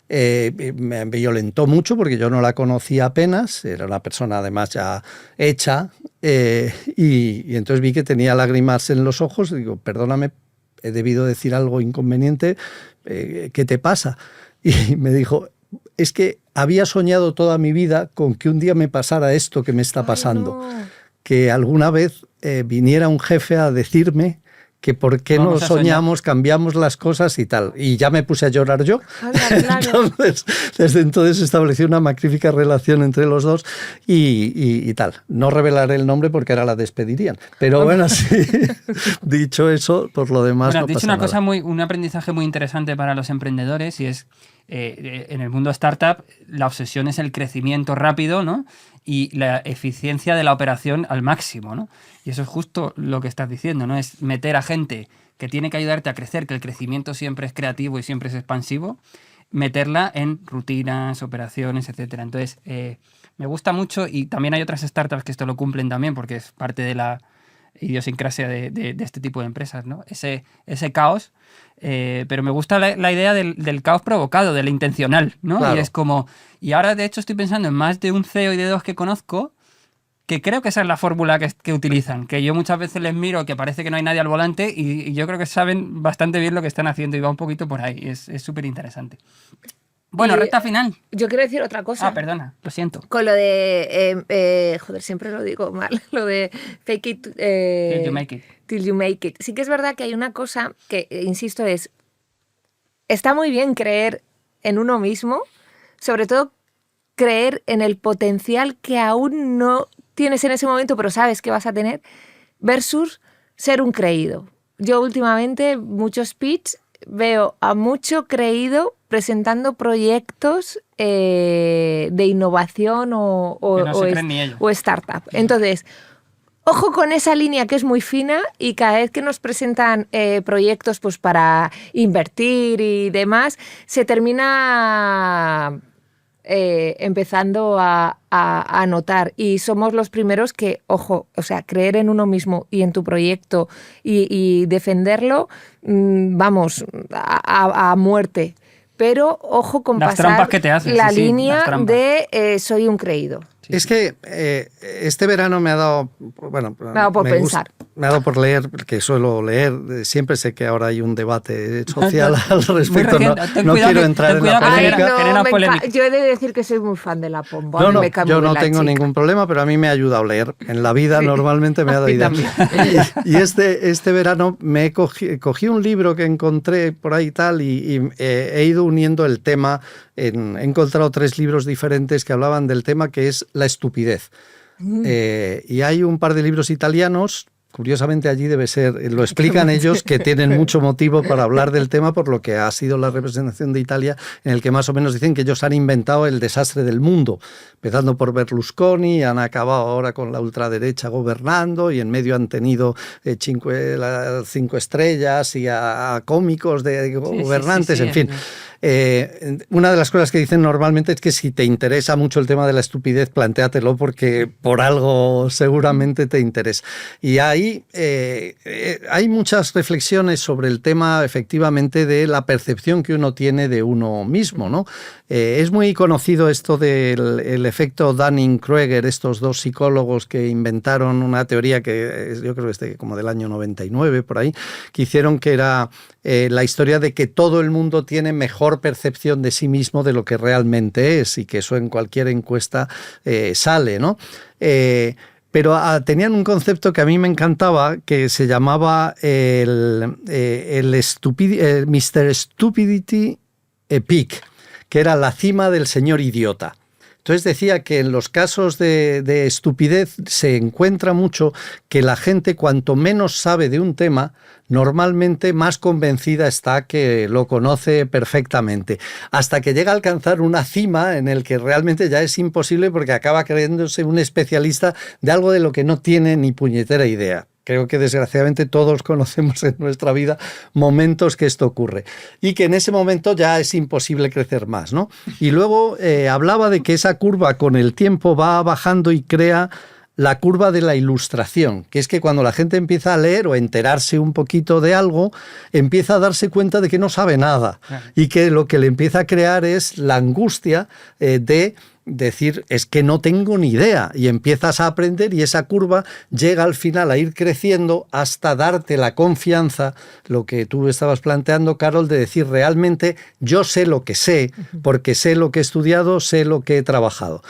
Me violentó mucho porque yo no la conocía apenas, era una persona además ya hecha, y entonces vi que tenía lágrimas en los ojos, digo, perdóname, he debido decir algo inconveniente, ¿qué te pasa? Y me dijo, es que había soñado toda mi vida con que un día me pasara esto que me está pasando. Ay, no. Que alguna vez viniera un jefe a decirme que por qué no soñamos, cambiamos las cosas y tal. Y ya me puse a llorar yo. Claro. Entonces, desde entonces establecí una magnífica relación entre los dos y tal. No revelaré el nombre porque ahora la despedirían. Pero bueno, sí, dicho eso, por lo demás Bueno, no has dicho pasa una nada. cosa un aprendizaje muy interesante para los emprendedores y es, en el mundo startup, la obsesión es el crecimiento rápido, ¿no? Y la eficiencia de la operación al máximo, ¿no? Y eso es justo lo que estás diciendo, ¿no? Es meter a gente que tiene que ayudarte a crecer, que el crecimiento siempre es creativo y siempre es expansivo, meterla en rutinas, operaciones, etcétera. Entonces, me gusta mucho, y también hay otras startups que esto lo cumplen también, porque es parte de la idiosincrasia de este tipo de empresas, ¿no? Ese caos, pero me gusta la idea del caos provocado, del intencional, ¿no? Claro. Y es como... Y ahora, de hecho, estoy pensando en más de un CEO y de dos que conozco, que creo que esa es la fórmula que utilizan, que yo muchas veces les miro que parece que no hay nadie al volante y yo creo que saben bastante bien lo que están haciendo y va un poquito por ahí. Es súper interesante. Bueno, Y recta final. Yo quiero decir otra cosa. Ah, perdona, lo siento. Con lo de, joder, siempre lo digo mal, lo de fake it Till you make it. till you make it. Sí que es verdad que hay una cosa que, insisto, está muy bien creer en uno mismo, sobre todo creer en el potencial que aún no tienes en ese momento, pero sabes que vas a tener, versus ser un creído. Yo últimamente, muchos pitch, veo a mucho creído presentando proyectos de innovación Que no se creen ni ellos. o startup. Entonces, ojo con esa línea que es muy fina y cada vez que nos presentan proyectos pues, para invertir y demás, se termina empezando a notar. Y somos los primeros que, ojo, o sea, creer en uno mismo y en tu proyecto y defenderlo, vamos, a muerte. Pero ojo con Las pasar trampas que te hacen, la sí, sí, línea las trampas. de soy un creído. Es que este verano me ha dado, bueno, Me ha dado por pensar. Me ha dado por leer, porque suelo leer. Siempre sé que ahora hay un debate social al respecto. reciente. Ten No cuidado quiero que- entrar ten en la cuidado que polémica. genera polémica. yo he de decir que soy muy fan de la pomba. No, me cae muy yo bien no la tengo chica. ningún problema, pero a mí me ha ayudado a leer. En la vida Sí. normalmente me ha A dado mí ideas. también. Y este verano me cogí un libro que encontré por ahí tal y he ido uniendo el tema. He encontrado 3 libros diferentes que hablaban del tema, que es la estupidez. Y hay un par de libros italianos, curiosamente allí debe ser, lo explican ellos, que tienen mucho motivo para hablar del tema por lo que ha sido la representación de Italia, en el que más o menos dicen que ellos han inventado el desastre del mundo, empezando por Berlusconi, han acabado ahora con la ultraderecha gobernando y en medio han tenido 5 estrellas y a cómicos de gobernantes, sí, en fin. Una de las cosas que dicen normalmente es que si te interesa mucho el tema de la estupidez, plantéatelo porque por algo seguramente te interesa. Y ahí hay muchas reflexiones sobre el tema efectivamente de la percepción que uno tiene de uno mismo, ¿no? Es muy conocido esto del el efecto Dunning-Kruger, estos 2 psicólogos que inventaron una teoría que yo creo que es como del año 99 por ahí, que hicieron que era la historia de que todo el mundo tiene mejor percepción de sí mismo de lo que realmente es y que eso en cualquier encuesta sale, ¿no? Pero tenían un concepto que a mí me encantaba que se llamaba el Mr. Stupidity Peak, que era la cima del señor idiota. Entonces decía que en los casos de estupidez se encuentra mucho que la gente, cuanto menos sabe de un tema, normalmente más convencida está que lo conoce perfectamente, hasta que llega a alcanzar una cima en el que realmente ya es imposible porque acaba creyéndose un especialista de algo de lo que no tiene ni puñetera idea. Creo que desgraciadamente todos conocemos en nuestra vida momentos que esto ocurre y que en ese momento ya es imposible crecer más, ¿no? Y luego hablaba de que esa curva con el tiempo va bajando y crea la curva de la ilustración, que es que cuando la gente empieza a leer o a enterarse un poquito de algo, empieza a darse cuenta de que no sabe nada y que lo que le empieza a crear es la angustia de decir, es que no tengo ni idea, y empiezas a aprender y esa curva llega al final a ir creciendo hasta darte la confianza, lo que tú estabas planteando, Carol, de decir realmente yo sé lo que sé, porque sé lo que he estudiado, sé lo que he trabajado.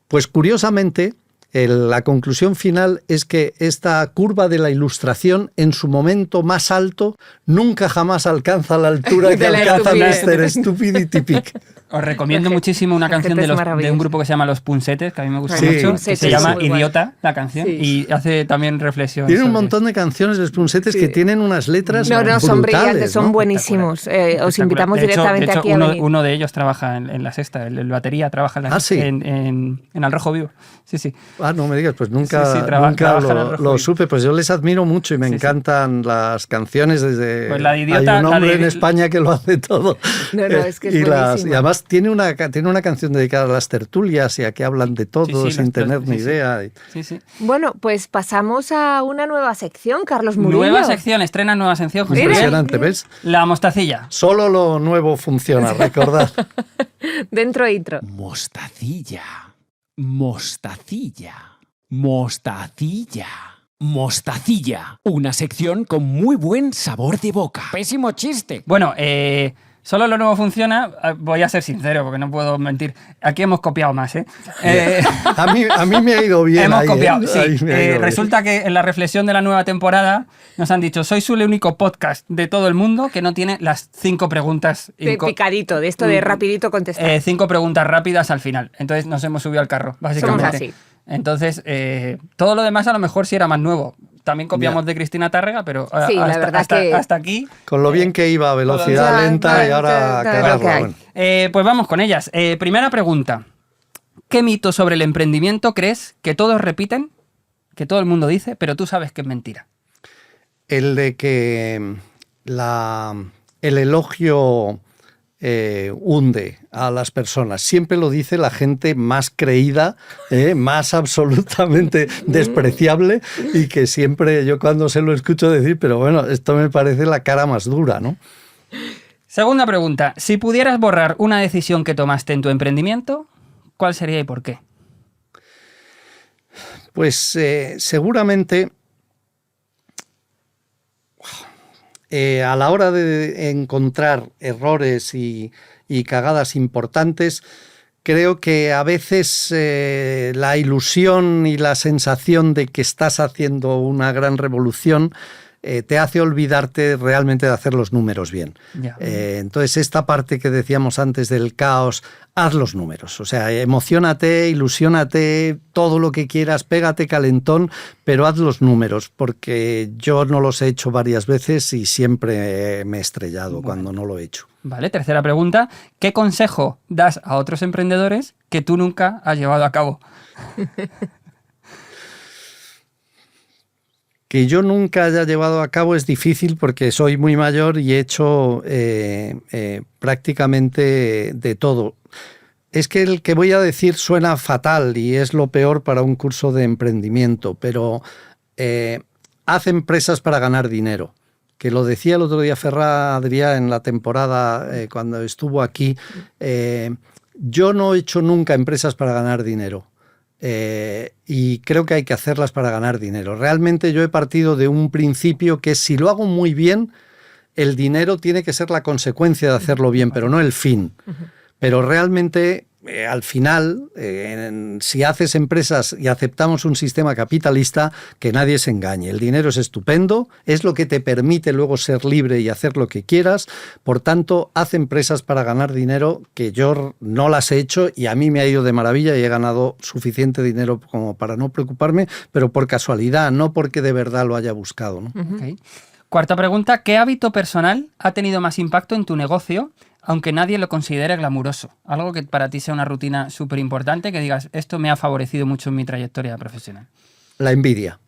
Pues curiosamente, la conclusión final es que esta curva de la ilustración en su momento más alto nunca jamás alcanza la altura que alcanza Mr. Stupidity Peak. Os recomiendo muchísimo una canción de un grupo que se llama Los Punsetes, que a mí me gusta mucho, que se llama Idiota, la canción, y hace también reflexión. Tiene un montón de canciones de Los Punsetes que tienen unas letras brutales. Son brillantes, son buenísimos. Os invitamos directamente aquí a venir. Uno de ellos trabaja en La Sexta, el batería trabaja en Al Rojo Vivo. Sí. Ah, no me digas, pues nunca lo supe. Pues yo les admiro mucho y me encantan las canciones desde... Pues la de Idiota, hay un hombre en España que lo hace todo. No, es que es buenísimo. Y además tiene una canción dedicada a las tertulias y a que hablan de todo sin tener ni idea. Sí. Bueno, pues pasamos a una nueva sección, Carlos Murillo. Nueva sección, estrena nueva sección. José Impresionante, ¿ves? La mostacilla. Solo lo nuevo funciona, recordad. Dentro intro. Mostacilla. Mostacilla. Mostacilla. Mostacilla. Una sección con muy buen sabor de boca. Pésimo chiste. Bueno, solo lo nuevo funciona. Voy a ser sincero porque no puedo mentir. Aquí hemos copiado más, ¿eh? A mí me ha ido bien. Hemos ahí, copiado, sí. Ido resulta que en la reflexión de la nueva temporada nos han dicho: sois el único podcast de todo el mundo que no tiene las 5 preguntas. De picadito, de esto de rapidito contestar. 5 preguntas rápidas al final. Entonces nos hemos subido al carro, básicamente. Somos así. Entonces, todo lo demás a lo mejor sí era más nuevo. También copiamos de Cristina Tárrega, pero hasta aquí... Con lo bien que iba a velocidad lenta y ahora cagarla. Pues vamos con ellas. Primera pregunta. ¿Qué mito sobre el emprendimiento crees que todos repiten, que todo el mundo dice, pero tú sabes que es mentira? El de que el elogio hunde a las personas. Siempre lo dice la gente más creída, más absolutamente despreciable, y que siempre yo cuando se lo escucho decir, pero bueno, esto me parece la cara más dura, ¿no? Segunda pregunta. Si pudieras borrar una decisión que tomaste en tu emprendimiento, ¿cuál sería y por qué? Pues seguramente... a la hora de encontrar errores y cagadas importantes, creo que a veces la ilusión y la sensación de que estás haciendo una gran revolución te hace olvidarte realmente de hacer los números bien. Entonces, esta parte que decíamos antes del caos, haz los números. O sea, emociónate, ilusiónate, todo lo que quieras, pégate calentón, pero haz los números, porque yo no los he hecho varias veces y siempre me he estrellado cuando no lo he hecho. Vale, tercera pregunta. ¿Qué consejo das a otros emprendedores que tú nunca has llevado a cabo? Que yo nunca haya llevado a cabo es difícil porque soy muy mayor y he hecho prácticamente de todo. Es que el que voy a decir suena fatal y es lo peor para un curso de emprendimiento, pero haz empresas para ganar dinero. Que lo decía el otro día Ferran Adrià en la temporada cuando estuvo aquí. Yo no he hecho nunca empresas para ganar dinero. Y creo que hay que hacerlas para ganar dinero. Realmente yo he partido de un principio que si lo hago muy bien, el dinero tiene que ser la consecuencia de hacerlo bien, pero no el fin. Pero realmente al final, si haces empresas y aceptamos un sistema capitalista, que nadie se engañe. El dinero es estupendo, es lo que te permite luego ser libre y hacer lo que quieras. Por tanto, haz empresas para ganar dinero, que yo no las he hecho y a mí me ha ido de maravilla y he ganado suficiente dinero como para no preocuparme, pero por casualidad, no porque de verdad lo haya buscado, ¿no? Okay. Cuarta pregunta, ¿qué hábito personal ha tenido más impacto en tu negocio, aunque nadie lo considere glamuroso? Algo que para ti sea una rutina súper importante, que digas, esto me ha favorecido mucho en mi trayectoria profesional. La envidia.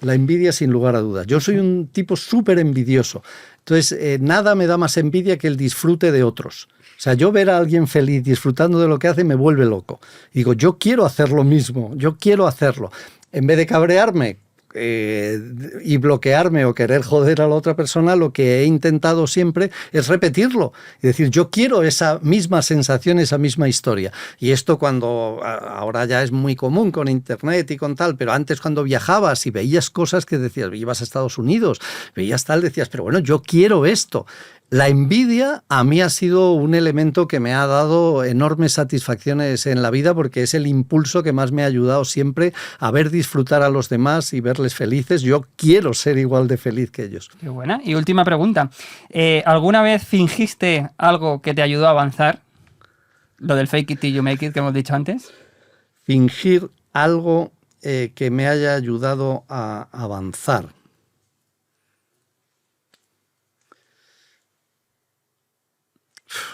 La envidia, sin lugar a dudas. Yo soy un tipo súper envidioso. Entonces, nada me da más envidia que el disfrute de otros. O sea, yo ver a alguien feliz disfrutando de lo que hace me vuelve loco. Digo, yo quiero hacer lo mismo, yo quiero hacerlo. En vez de cabrearme y bloquearme o querer joder a la otra persona, lo que he intentado siempre es repetirlo. Es decir, yo quiero esa misma sensación, esa misma historia. Y esto ahora ya es muy común con internet y con tal, pero antes cuando viajabas y veías cosas que decías, ibas a Estados Unidos, veías tal, decías, pero bueno, yo quiero esto. La envidia a mí ha sido un elemento que me ha dado enormes satisfacciones en la vida, porque es el impulso que más me ha ayudado siempre a ver disfrutar a los demás y verles felices. Yo quiero ser igual de feliz que ellos. Qué buena. Y última pregunta. ¿Alguna vez fingiste algo que te ayudó a avanzar? Lo del fake it till you make it que hemos dicho antes. Fingir algo que me haya ayudado a avanzar.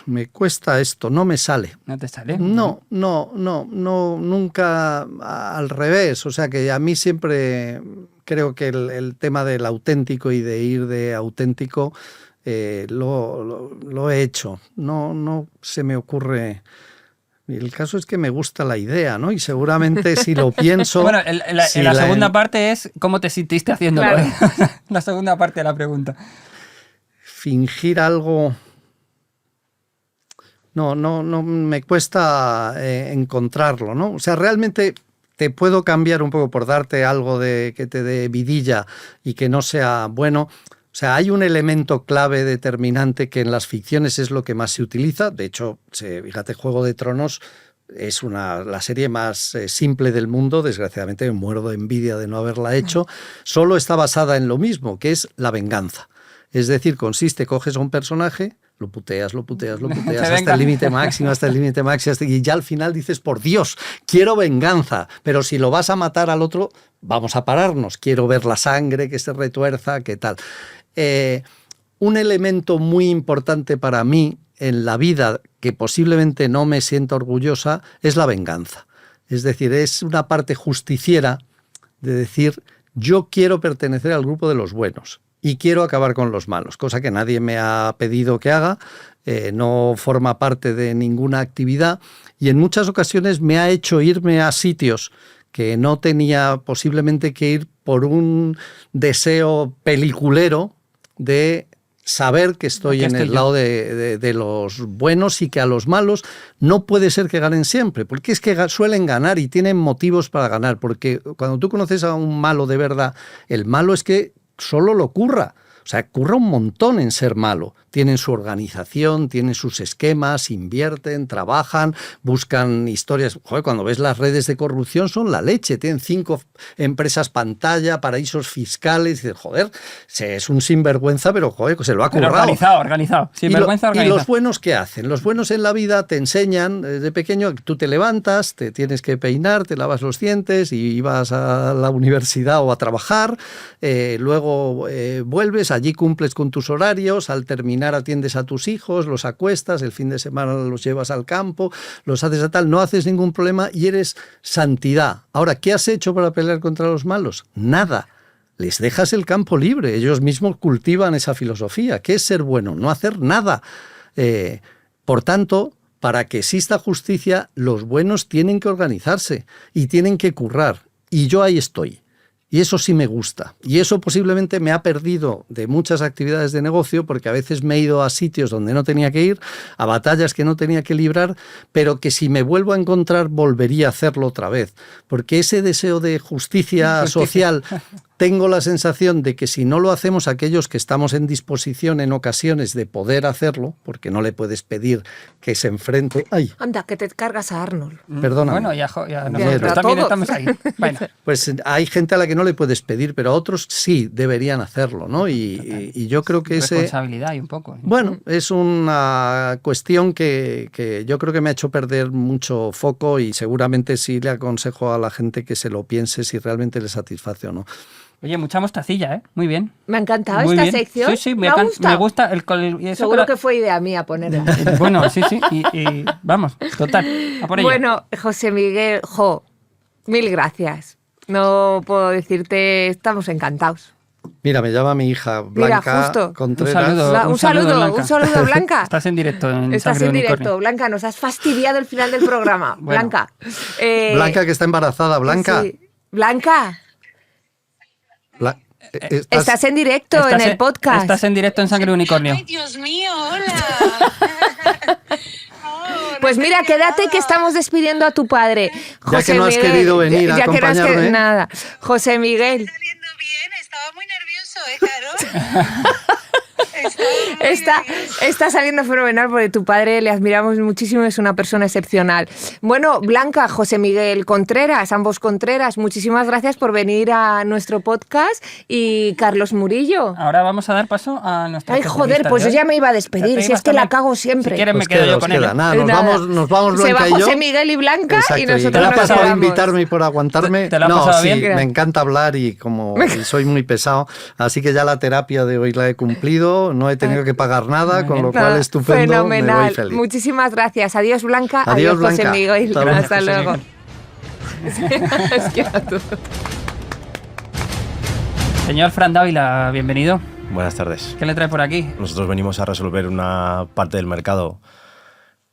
Me cuesta esto, no me sale. ¿No te sale? No, nunca, al revés. O sea que a mí siempre creo que el tema del auténtico y de ir de auténtico lo he hecho. No se me ocurre. El caso es que me gusta la idea, ¿no? Y seguramente si lo pienso... Bueno, la segunda parte es cómo te sentiste haciéndolo. Claro. La segunda parte de la pregunta. Fingir algo... No, me cuesta encontrarlo, ¿no? O sea, realmente te puedo cambiar un poco por darte algo que te dé vidilla y que no sea bueno. O sea, hay un elemento clave determinante que en las ficciones es lo que más se utiliza. De hecho, fíjate, Juego de Tronos es la serie más simple del mundo. Desgraciadamente me muero de envidia de no haberla hecho. Solo está basada en lo mismo, que es la venganza. Es decir, coges a un personaje... Lo puteas hasta el límite máximo, y ya al final dices, por Dios, quiero venganza, pero si lo vas a matar al otro, vamos a pararnos, quiero ver la sangre que se retuerza, qué tal. Un elemento muy importante para mí en la vida, que posiblemente no me sienta orgullosa, es la venganza. Es decir, es una parte justiciera de decir, yo quiero pertenecer al grupo de los buenos. Y quiero acabar con los malos, cosa que nadie me ha pedido que haga, no forma parte de ninguna actividad y en muchas ocasiones me ha hecho irme a sitios que no tenía posiblemente que ir por un deseo peliculero de saber que estoy en el lado de los buenos y que a los malos no puede ser que ganen siempre, porque es que suelen ganar y tienen motivos para ganar, porque cuando tú conoces a un malo de verdad, el malo es que solo lo curra. O sea, curra un montón en ser malo. Tienen su organización, tienen sus esquemas, invierten, trabajan, buscan historias. Joder, cuando ves las redes de corrupción son la leche. Tienen 5 empresas pantalla, paraísos fiscales. Y dices, joder, es un sinvergüenza, pero joder, se lo ha currado. Organizado. Sinvergüenza organizado. ¿Y los buenos qué hacen? Los buenos en la vida te enseñan desde pequeño, tú te levantas, te tienes que peinar, te lavas los dientes y vas a la universidad o a trabajar. Luego vuelves, allí cumples con tus horarios, al terminar atiendes a tus hijos, los acuestas, el fin de semana los llevas al campo, los haces a tal, no haces ningún problema y eres santidad. Ahora, ¿qué has hecho para pelear contra los malos? Nada. Les dejas el campo libre, ellos mismos cultivan esa filosofía. ¿Qué es ser bueno? No hacer nada. Por tanto, para que exista justicia, los buenos tienen que organizarse y tienen que currar. Y yo ahí estoy. Y eso sí me gusta. Y eso posiblemente me ha perdido de muchas actividades de negocio porque a veces me he ido a sitios donde no tenía que ir, a batallas que no tenía que librar, pero que si me vuelvo a encontrar volvería a hacerlo otra vez. Porque ese deseo de justicia social tengo la sensación de que si no lo hacemos aquellos que estamos en disposición en ocasiones de poder hacerlo, porque no le puedes pedir que se enfrente... ¡Ay! Anda, que te cargas a Arnold. Perdona. Bueno, ya Pero también todos. estamos ahí. Bueno, Pues hay gente a la que no le puedes pedir, pero a otros sí deberían hacerlo, ¿no? Y yo creo que ese... responsabilidad y un poco. Bueno, es una cuestión que yo creo que me ha hecho perder mucho foco y seguramente sí le aconsejo a la gente que se lo piense si realmente le satisface o no. Oye, mucha mostacilla, ¿eh? Muy bien. Me ha encantado Muy esta bien. sección. Sí, sí, me ha gustado. me gusta y eso Seguro que fue idea mía ponerla. Bueno, sí, sí. Y vamos, total. A por ello. Bueno, José Miguel, mil gracias. No puedo decirte, estamos encantados. Mira, me llama mi hija Mira, Blanca justo. Contreras. Un saludo, Blanca. Estás en directo en Estás Sangre en de directo, Unicornio. Blanca. Nos has fastidiado el final del programa. Bueno. Blanca. Blanca que está embarazada, Blanca. Sí. Blanca, estás en directo Estás en el podcast. Estás en directo en Sangre de Unicornio. Ay, Dios mío, hola. Pues mira, quédate que estamos despidiendo a tu padre. Ya que no has querido venir a ya que no has acompañarme. nada. José Miguel. Saliendo bien, estaba muy nervioso, Caro. Está saliendo fenomenal porque tu padre le admiramos muchísimo, es una persona excepcional. Bueno, Blanca, José Miguel Contreras, ambos Contreras, muchísimas gracias por venir a nuestro podcast y Carlos Murillo. Ahora vamos a dar paso a nuestra Ay, joder, pues yo ya me iba a despedir, si es que la cago siempre. Si quieres me Pues quedo yo os con queda. él. Nada, Nada. nos vamos Se Blanca va y yo. José Miguel y Blanca Exacto, y nosotros nos gracias por quedamos. invitarme y por aguantarme. ¿Te lo has no, pasado sí, bien? me encanta hablar y como soy muy pesado, así que ya la terapia de hoy la he cumplido, no he tenido que pagar nada, Muy con lo bien. cual estupendo, Fenomenal. me voy feliz. Muchísimas gracias. Adiós, Blanca. Adiós, José Blanca. Miguel. Hasta luego. Hasta luego. Es que a todo. Señor Fran Dávila, bienvenido. Buenas tardes. ¿Qué le trae por aquí? Nosotros venimos a resolver una parte del mercado.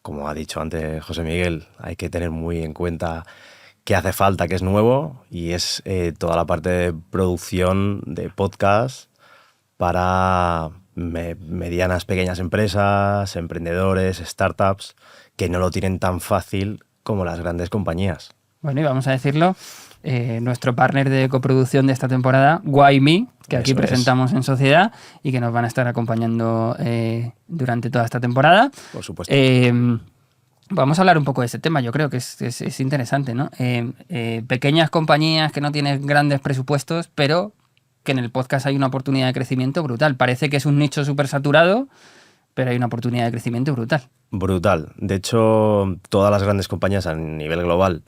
Como ha dicho antes José Miguel, hay que tener muy en cuenta qué hace falta, qué es nuevo, y es toda la parte de producción de podcast para medianas, pequeñas empresas, emprendedores, startups, que no lo tienen tan fácil como las grandes compañías. Bueno, y vamos a decirlo, nuestro partner de coproducción de esta temporada, Why Me, que aquí Eso es. presentamos en Sociedad y que nos van a estar acompañando durante toda esta temporada. Por supuesto. Vamos a hablar un poco de ese tema, yo creo que es interesante, ¿no? Pequeñas compañías que no tienen grandes presupuestos, pero que en el podcast hay una oportunidad de crecimiento brutal. Parece que es un nicho súper saturado, pero hay una oportunidad de crecimiento brutal. Brutal. De hecho, todas las grandes compañías a nivel global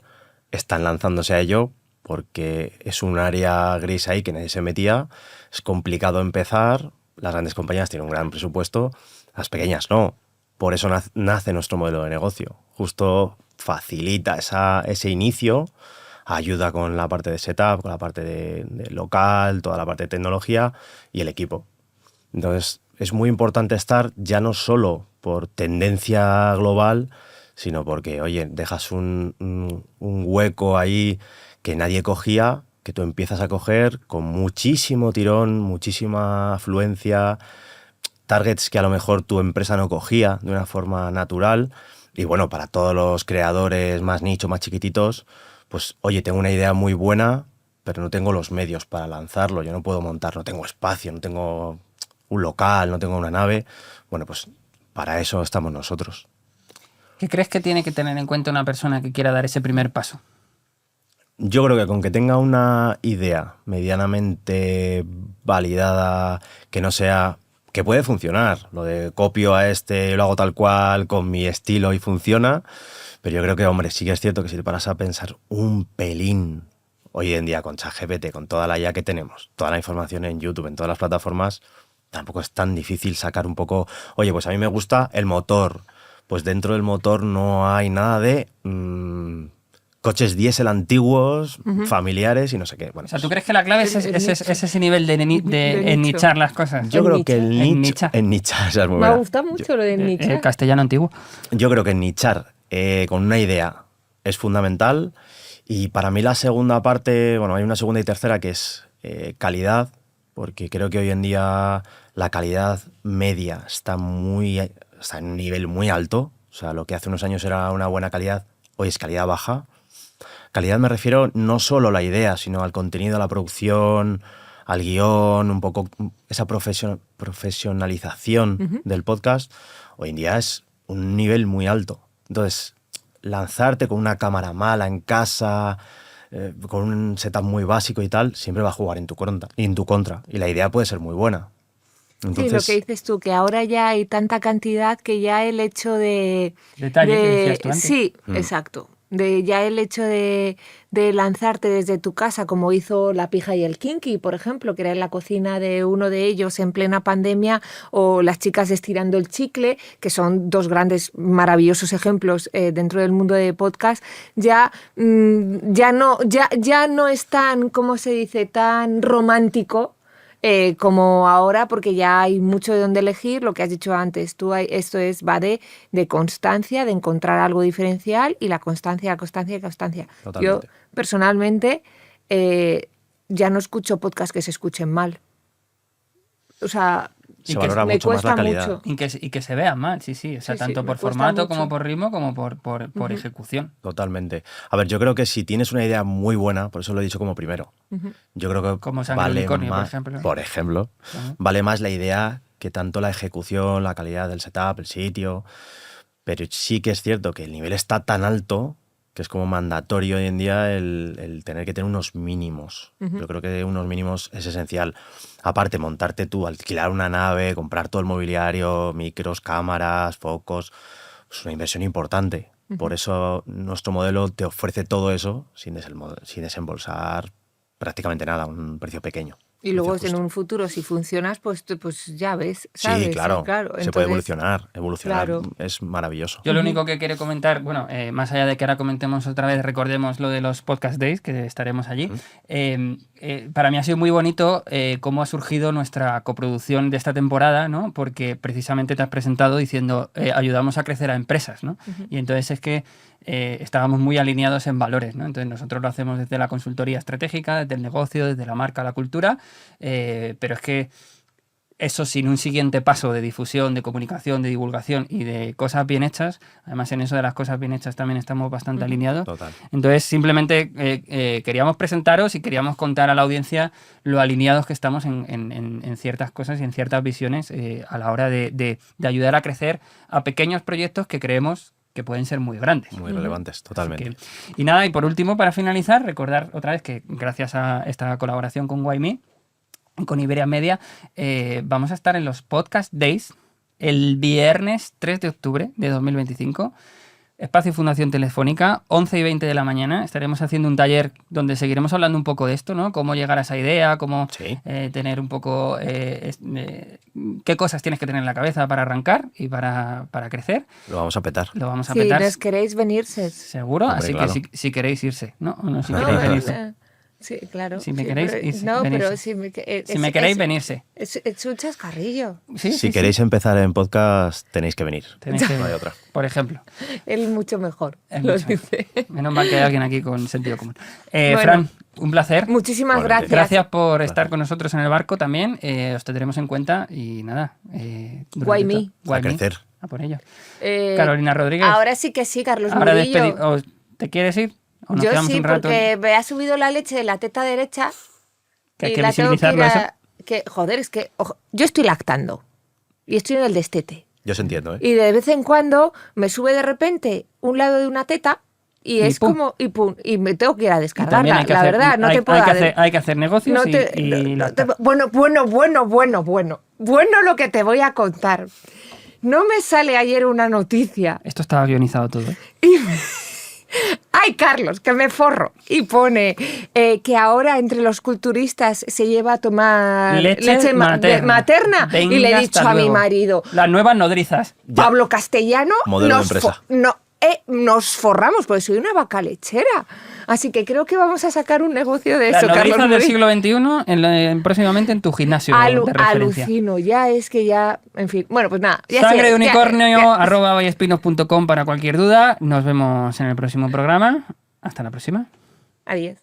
están lanzándose a ello porque es un área gris ahí que nadie se metía. Es complicado empezar. Las grandes compañías tienen un gran presupuesto, las pequeñas no. Por eso nace nuestro modelo de negocio. Justo facilita ese inicio, ayuda con la parte de setup, con la parte de local, toda la parte de tecnología y el equipo. Entonces, es muy importante estar ya no solo por tendencia global, sino porque, oye, dejas un hueco ahí que nadie cogía, que tú empiezas a coger con muchísimo tirón, muchísima afluencia, targets que a lo mejor tu empresa no cogía de una forma natural. Y bueno, para todos los creadores más nicho, más chiquititos, pues oye, tengo una idea muy buena, pero no tengo los medios para lanzarlo. Yo no puedo montar, no tengo espacio, no tengo un local, no tengo una nave. Bueno, pues para eso estamos nosotros. ¿Qué crees que tiene que tener en cuenta una persona que quiera dar ese primer paso? Yo creo que con que tenga una idea medianamente validada, que no sea... que puede funcionar, lo de copio a lo hago tal cual, con mi estilo y funciona, pero yo creo que, hombre, sí que es cierto que si te paras a pensar un pelín, hoy en día con ChatGPT, con toda la IA que tenemos, toda la información en YouTube, en todas las plataformas, tampoco es tan difícil sacar un poco, oye, pues a mí me gusta el motor, pues dentro del motor no hay nada de coches diésel antiguos, familiares y no sé qué. Bueno, O sea, ¿tú crees que la clave es ese nivel de ennichar las cosas? yo creo que el nicho... Ennichar. Ennichar, esa es muy Me ha buena. gustado mucho lo de Nietzsche. El castellano antiguo. Yo creo que nichar con una idea es fundamental, y para mí la segunda parte, bueno, hay una segunda y tercera que es calidad, porque creo que hoy en día la calidad media está en un nivel muy alto. O sea, lo que hace unos años era una buena calidad, hoy es calidad baja. Calidad me refiero no solo a la idea, sino al contenido, a la producción, al guión, un poco esa profesionalización del podcast, hoy en día es un nivel muy alto. Entonces, lanzarte con una cámara mala en casa, con un setup muy básico y tal, siempre va a jugar en tu contra. Y la idea puede ser muy buena. Entonces, sí, lo que dices tú, que ahora ya hay tanta cantidad que ya el hecho de... Detalle que decías tú antes. Sí, exacto. De ya el hecho de lanzarte desde tu casa, como hizo La Pija y el Kinky, por ejemplo, que era en la cocina de uno de ellos en plena pandemia, o Las Chicas Estirando el Chicle, que son dos grandes, maravillosos ejemplos dentro del mundo de podcast, ya no es tan, ¿cómo se dice?, tan romántico como ahora, porque ya hay mucho de dónde elegir. Lo que has dicho antes, esto va de constancia, de encontrar algo diferencial, y la constancia. Totalmente. Yo, personalmente, ya no escucho podcasts que se escuchen mal. O sea, se valora mucho más la calidad. Mucho. Y que se vean mal, sí. O sea, tanto por formato como por ritmo, como por ejecución. Totalmente. A ver, yo creo que si tienes una idea muy buena, por eso lo he dicho como primero, yo creo que como Sangre de Unicornio, por ejemplo. Vale más la idea que tanto la ejecución, la calidad del setup, el sitio. Pero sí que es cierto que el nivel está tan alto que es como mandatorio hoy en día el tener que tener unos mínimos. Yo creo que unos mínimos es esencial. Aparte, montarte tú, alquilar una nave, comprar todo el mobiliario, micros, cámaras, focos, es una inversión importante. Por eso nuestro modelo te ofrece todo eso sin desembolsar prácticamente nada, un precio pequeño. Y luego en un futuro, si funcionas, pues ya ves, ¿sabes? Sí, claro. Entonces, se puede evolucionar. Evolucionar claro. Es maravilloso. Yo lo único que quiero comentar, bueno, más allá de que ahora comentemos otra vez, recordemos lo de los Podcast Days, que estaremos allí. Para mí ha sido muy bonito cómo ha surgido nuestra coproducción de esta temporada, ¿no? Porque precisamente te has presentado diciendo ayudamos a crecer a empresas, ¿no? Y entonces es que estábamos muy alineados en valores, ¿no? Entonces nosotros lo hacemos desde la consultoría estratégica, desde el negocio, desde la marca, la cultura, pero es que eso sin un siguiente paso de difusión, de comunicación, de divulgación y de cosas bien hechas, además en eso de las cosas bien hechas también estamos bastante alineados. Total. Entonces simplemente queríamos presentaros y queríamos contar a la audiencia lo alineados que estamos en ciertas cosas y en ciertas visiones a la hora de ayudar a crecer a pequeños proyectos que creemos que pueden ser muy grandes. Muy relevantes, totalmente. Y nada, y por último, para finalizar, recordar otra vez que gracias a esta colaboración con Why Me, con Iberia Media, vamos a estar en los Podcast Days el viernes 3 de octubre de 2025. Espacio Fundación Telefónica, 11 y 20 de la mañana. Estaremos haciendo un taller donde seguiremos hablando un poco de esto, ¿no? Cómo llegar a esa idea, cómo tener un poco qué cosas tienes que tener en la cabeza para arrancar y para crecer. Lo vamos a petar. Lo vamos a petar. Si les queréis venirse. Seguro, hombre, así claro. que si queréis irse, ¿no? O no, si queréis venirse. Sí, claro. Si me queréis irse, no, venirse. pero si me queréis venirse. Es un chascarrillo. Si queréis empezar en podcast, tenéis que venir. No hay otra. Por ejemplo. Él mucho mejor. Es lo mucho dice. Menos mal que hay alguien aquí con sentido común. Bueno, Fran, un placer. Muchísimas gracias. Gracias por estar con nosotros en el barco también. Os tendremos en cuenta y nada. Why me. A crecer. A por ello. Carolina Rodríguez. Ahora sí que sí, Carlos Ahora Murillo. ¿Te quieres ir? ¿O nos Yo quedamos sí, un rato? porque me ha subido la leche de la teta derecha. Que hay y que la tengo visibilizarlo ir eso. joder, es que yo estoy lactando. Y estoy en el destete. Yo os entiendo, ¿eh? Y de vez en cuando me sube de repente un lado de una teta y es pum. como, y pum, y me tengo que ir a Y también descargarla. La verdad, no te puedo hay que hacer negocios Bueno, lo que te voy a contar. No me sale ayer una noticia. Esto estaba guionizado todo. ¡Ay, Carlos, que me forro! Y pone que ahora entre los culturistas se lleva a tomar leche materna. Y Venga, le he dicho hasta a mi luego. marido, Las nuevas nodrizas. Pablo Castellano, Modelo de empresa. nos forramos, porque soy una vaca lechera. Así que creo que vamos a sacar un negocio de Las eso, Carlos. nodrizas del siglo XXI próximamente en tu gimnasio de referencia. Alucino, ya es que ya, en fin. Bueno, pues nada. Sangre de unicornio, @vallespinos.com para cualquier duda. Nos vemos en el próximo programa. Hasta la próxima. Adiós.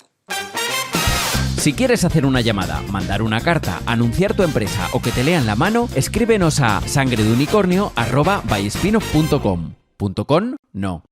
Si quieres hacer una llamada, mandar una carta, anunciar tu empresa o que te lean la mano, escríbenos a sangredeunicornio@vallespinos.com. .com no.